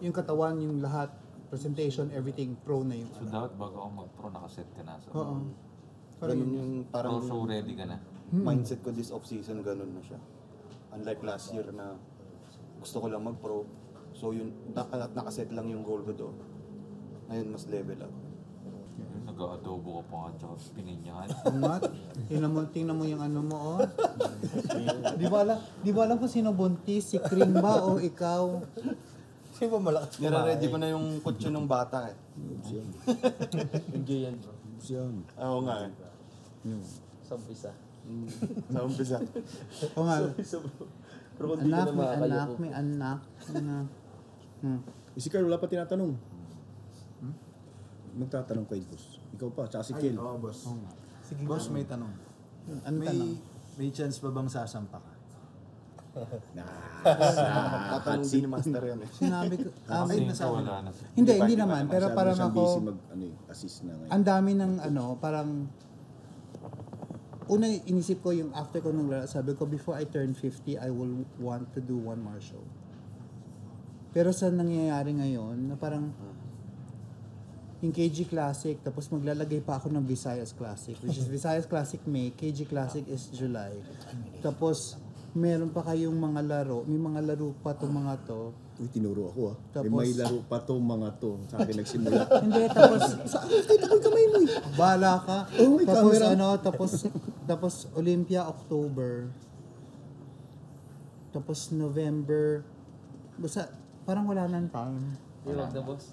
Yung katawan, yung lahat, presentation, everything, pro na yung So dapat bago ako mag-pro, nakaset ka na. So, Oo. Ganun yung parang pro show ready ka na. mindset ko this off-season, ganun na siya. Unlike last year na gusto ko lang mag-pro. So yun, nakaset lang yung goal ko doon. Ngayon, mas level up. Nag-adobo ka pa nga, tsaka pininyahan. Mat, tingnan mo yung ano mo, Di ba alam kung sino buntis, si Kring ba o ikaw? Sino ba malakas Nire-ready ko na yung kutso ng bata eh. Enjoy yan, bro. Oo nga eh. Sa umpisa. Sa umpisa. O nga, Pero kung di ka anak, na may anak. Si Carl, wala pa tinatanong. Magtatanong kay boss. Ikaw pa, tsaka si Kel. Oo, boss. Boss, may tanong. Ano tanong? May chance pa bang sasampa ka? Tatanong din ni Master yan eh. Sinabi ko, Kasi ikaw wala na. hindi naman, pero parang Masyado siyang busy ako, assist na ngayon. ang dami ng parang, una inisip ko yung after ko nung sabi ko, before I turn 50, I will want to do one more show. Pero sa nangyayari ngayon, na parang, yung KG Classic, tapos maglalagay pa ako ng Visayas Classic, which is Visayas Classic May, KG Classic is July. Tapos, meron pa kayong mga laro, may mga laro pa itong mga to. Uy, tinuro ako Tapos- may laro pa to mga to. Sa akin nagsimula. Hindi, tapos, Kita ko yung kamay mo eh. bahala ka. Oh, may Tapos camera. tapos Olympia October. Tapos November. Basta parang wala nang time. Yung wag na, boss.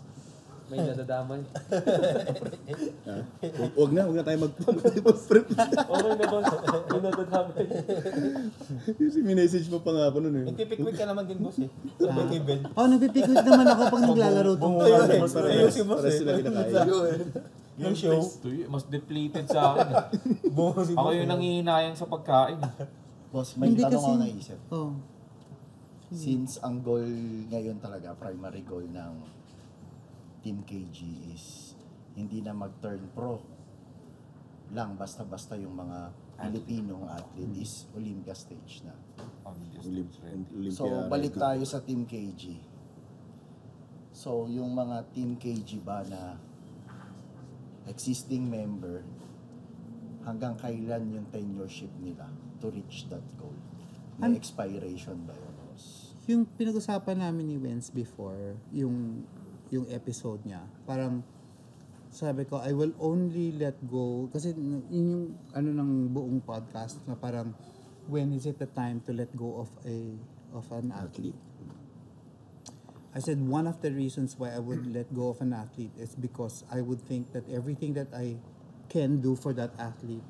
May nadadamay. Huwag na tayo mag-prep. Okay na boss. May nadadamay. Kasi minessage mo pa nga ako nun eh. Nagpipikwik ka naman din, boss eh. Sabay kay Ben. Nagpipikwik naman ako pag naglalaro tong Para sila kinakain. Yung show. Mas depleted sa akin. Ako yung nangihinayang sa pagkain. Boss, may Hindi tanong ako kasi- naisip. Oh. Since ang goal ngayon talaga, primary goal ng Team KG is hindi na mag-turn pro lang basta-basta yung mga Pilipinong athlete is Olympia stage na. So, balik tayo sa Team KG. So, yung mga Team KG ba na existing member, hanggang kailan yung tenureship nila to reach that goal? May expiration ba yun? Yung pinag-usapan namin ni Vince before, yung episode niya, parang sabi ko, I will only let go, kasi yun yung ng buong podcast na parang, when is it the time to let go of an athlete? I said one of the reasons why I would let go of an athlete is because I would think that everything that I can do for that athlete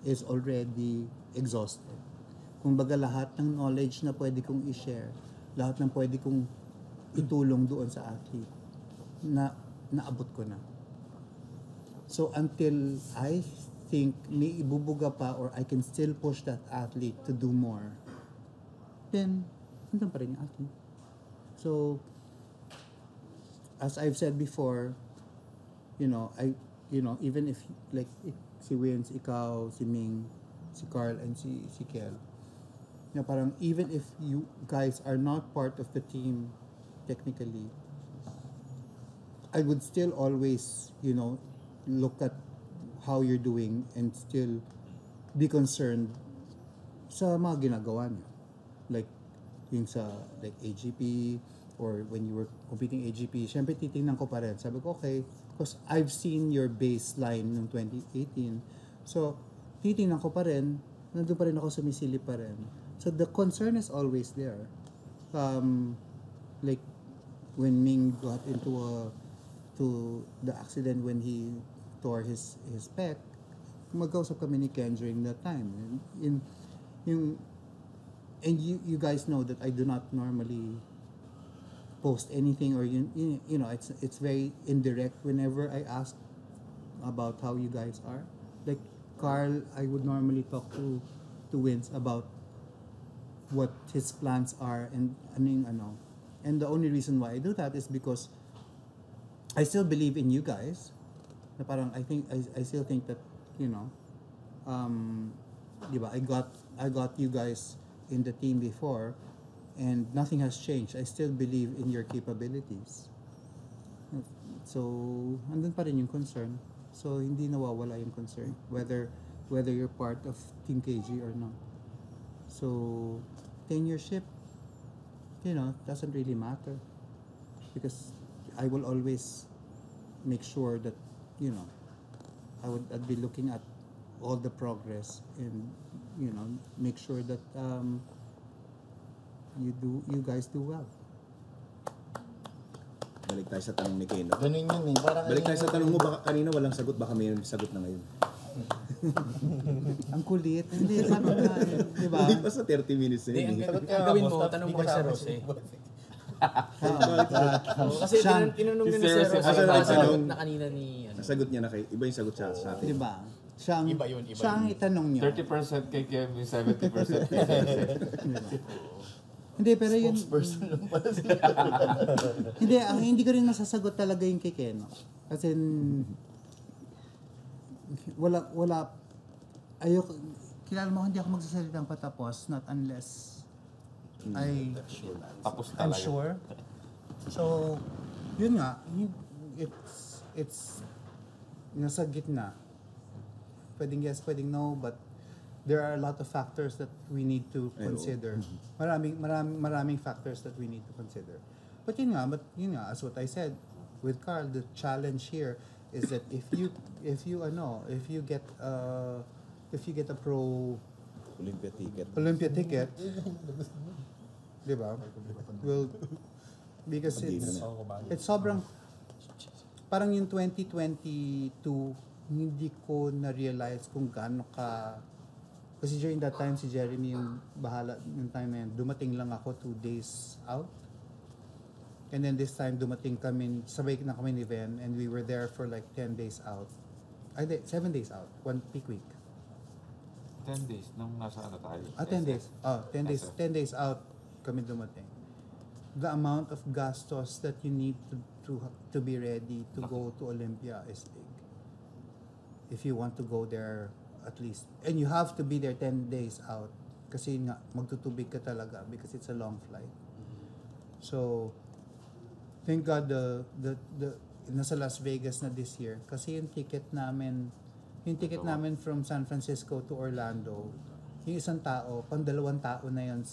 is already exhausted. Kumbaga lahat ng knowledge na pwede kong i-share, lahat ng pwede kong itulong doon sa athlete, na naabot ko na. So until I think may ibubuga pa or I can still push that athlete to do more, then nandun pa rin yung athlete. So, as I've said before, even if like si Vince, ikaw, si Ming, si Carl, and si Kel, parang even if you guys are not part of the team technically, I would still always, look at how you're doing and still be concerned sa mga ginagawa niyo. Like, yung sa AGP, or when you were competing AGP, syempre titingnan ko pa rin. Sabi ko, okay, because I've seen your baseline noong 2018. So, titingnan ko pa rin, nandun pa rin ako, sumisilip pa rin. So, the concern is always there. Like, when Ming got to the accident when he tore his pec, magkausap kami ni Ken during that time. And you guys know that I do not normally post anything, or it's very indirect whenever I ask about how you guys are. Like Carl, I would normally talk to Vince about what his plans are and and the only reason why I do that is because I still believe in you guys. Na parang I still think that diba, I got you guys in the team before, and nothing has changed. I still believe in your capabilities. So, andun pa rin yung concern. So, hindi nawawala yung concern. Whether you're part of Team KG or not. So, tenureship, doesn't really matter. Because I will always make sure that, I'd be looking at all the progress and, make sure that you guys do well. Balik tayo sa tanong ni Ken. Ganun yun eh. Balik tayo sa tanong mo, baka kanina walang sagot, baka may sagot na ngayon. Ang kulit. Hindi, sabi nga, di ba? Hindi pa sa 30 minutes na yun. Ang gawin mo, tanong mo kay Sir Rose. Kasi tinanong din ni Sir Rose, sagot na kanina ni... Nasagot niya na kay, iba yung sagot sa atin. Di ba? Siya ang itanong niyo. 30% kay Kevin, 70% kay Sir. Hindi, pero yun... Spokesperson lang pala sila. hindi ko rin masasagot talaga yung kay Ken. Kasi wala, ayoko, kilala mo, hindi ako magsasalitang patapos, not unless Tapos I'm talaga. sure. So, yun nga, it's nasa gitna. Pwedeng yes, pwedeng no, but there are a lot of factors that we need to consider. Maraming factors that we need to consider. But yun nga, as what I said with Carl, the challenge here is that if you get a pro Olympia ticket, di ba? Well, because it's sobrang parang yung 2022, hindi ko na-realize kung gaano ka, kasi during that time si Jeremy yung bahala yung time na yun, dumating lang ako 2 days out. And then this time dumating kami, sabay na kami ni Ven, and we were there for like 10 days out. 7 days out, 1 peak week. 10 days nung nasa ano tayo. 10 days. 10 days out kami dumating. The amount of gastos that you need to be ready to go to Olympia is big. If you want to go there at least, and you have to be there 10 days out kasi nga magtutubig ka talaga because it's a long flight. So thank God the nasa Las Vegas na this year kasi yung ticket namin from San Francisco to Orlando, yung isang tao, pang 2 tao na yun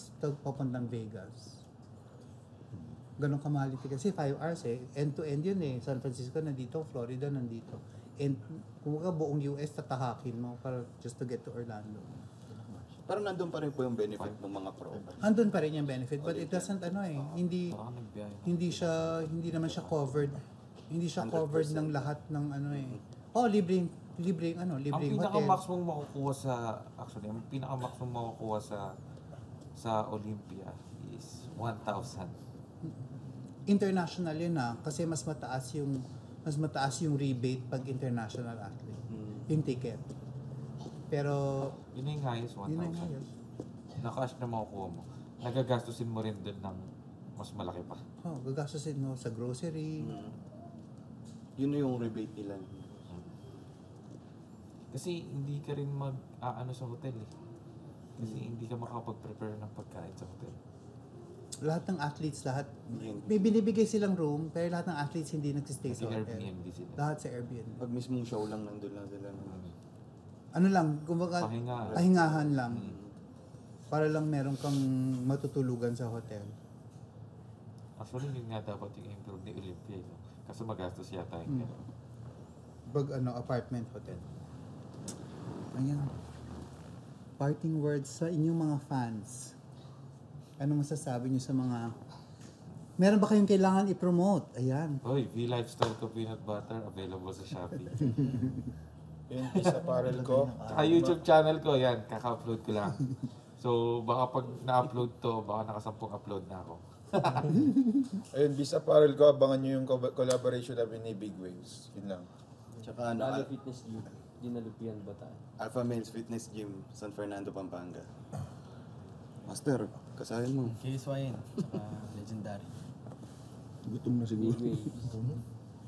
papuntang Vegas. Ganun kamahal yung ticket. Kasi 5 hours end to end yun San Francisco nandito, Florida nandito. And kung ka buong US tatahakin mo para just to get to Orlando. Pero nandun pa rin po yung benefit ng mga pro. Andun pa rin yung benefit, but it doesn't hindi naman siya covered. Hindi siya covered ng lahat ng libreng Ang hotel. pinaka-maximum makukuha ang pinaka-maximum makukuha sa Olympia is 1,000. International yun kasi mas mataas yung rebate pag international athlete. Yung ticket. Pero Yun yung highest, 1,000. Na cash na makukuha mo. Nagagastusin mo rin dun ng mas malaki pa. Gagastusin mo sa grocery. Yun na yung rebate nila. Kasi hindi ka rin sa hotel Kasi hindi ka makapag-prepare ng pagkain sa hotel. Lahat ng athletes, may binibigay silang room, pero lahat ng athletes hindi nagsistay sa hotel. Airbnb sila. Lahat sa Airbnb. Pag mismong show lang, nandun lang sila. Ano lang, kumbaga, pahingahan lang. Para lang meron kang matutulugan sa hotel. Actually, yun nga dapat yung improve ni Olympia. Kasi magastos yata yung apartment hotel. Ayan. Parting words sa inyong mga fans. Ano masasabi niyo sa mga... Meron ba kayong kailangan i-promote? Ayan. Oy, V-Lifestyle ko peanut butter available sa Shopee. Yung Peace Apparel ko. Saka YouTube channel ko, yan. Kaka-upload ko lang. So, baka pag na-upload to, baka nakasampung upload na ako. Ayun, Peace Apparel ko. Abangan nyo yung collaboration namin ni Big Waves. Yun lang. Tsaka Alpha Fitness Gym, Dinalupian, Bataan. Alpha Males Fitness Gym, San Fernando, Pampanga. Master, kasahin mo. KSYN, saka Legendary. Gutom na siguro.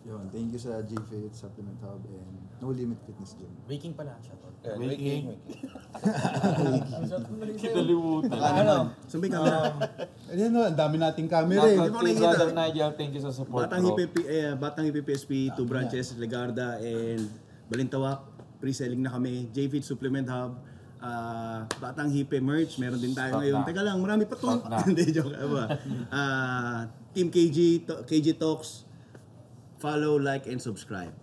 Yun, thank you sa G-Fit Supplement Hub and No Limit Fitness Gym. Waking pala, shoutout. Waking. Kitalimutan. Saan ba yung camera? Ayan ang dami nating camera Brother Nigel, thank you sa support, Batang IPPSP, 2 branches, Legarda and Balintawak. Pre-selling na kami. J-Fit Supplement Hub. Batang Hipe merch, meron din tayo ngayon. Teka lang, marami pa to. Hindi, joke. Team KG Talks. Follow, like, and subscribe.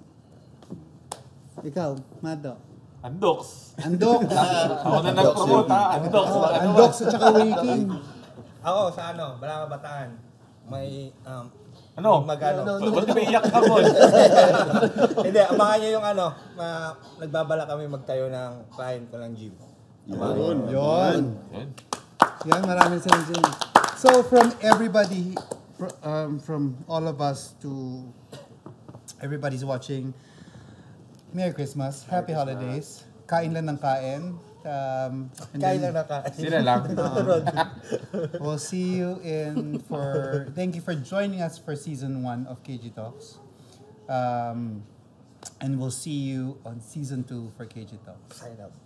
Ikaw, Mado. Andox. Ako na nag-promote Andox. Andox at saka Waking. Ako sa Balanga Bataan. May magano? Ba't umiiyak ka mo? Hindi, abangan nyo yung nagbabala kami magtayo ng client ko ng gym. Yun. Yan, maraming salamat. So from everybody, from all of us to everybody's watching, Merry Christmas, Happy Holidays. Kain lang ng kain. Kain lang ng kain. Sila lang. We'll see you thank you for joining us for season 1 of KG Talks. And we'll see you on season 2 for KG Talks. Sign up.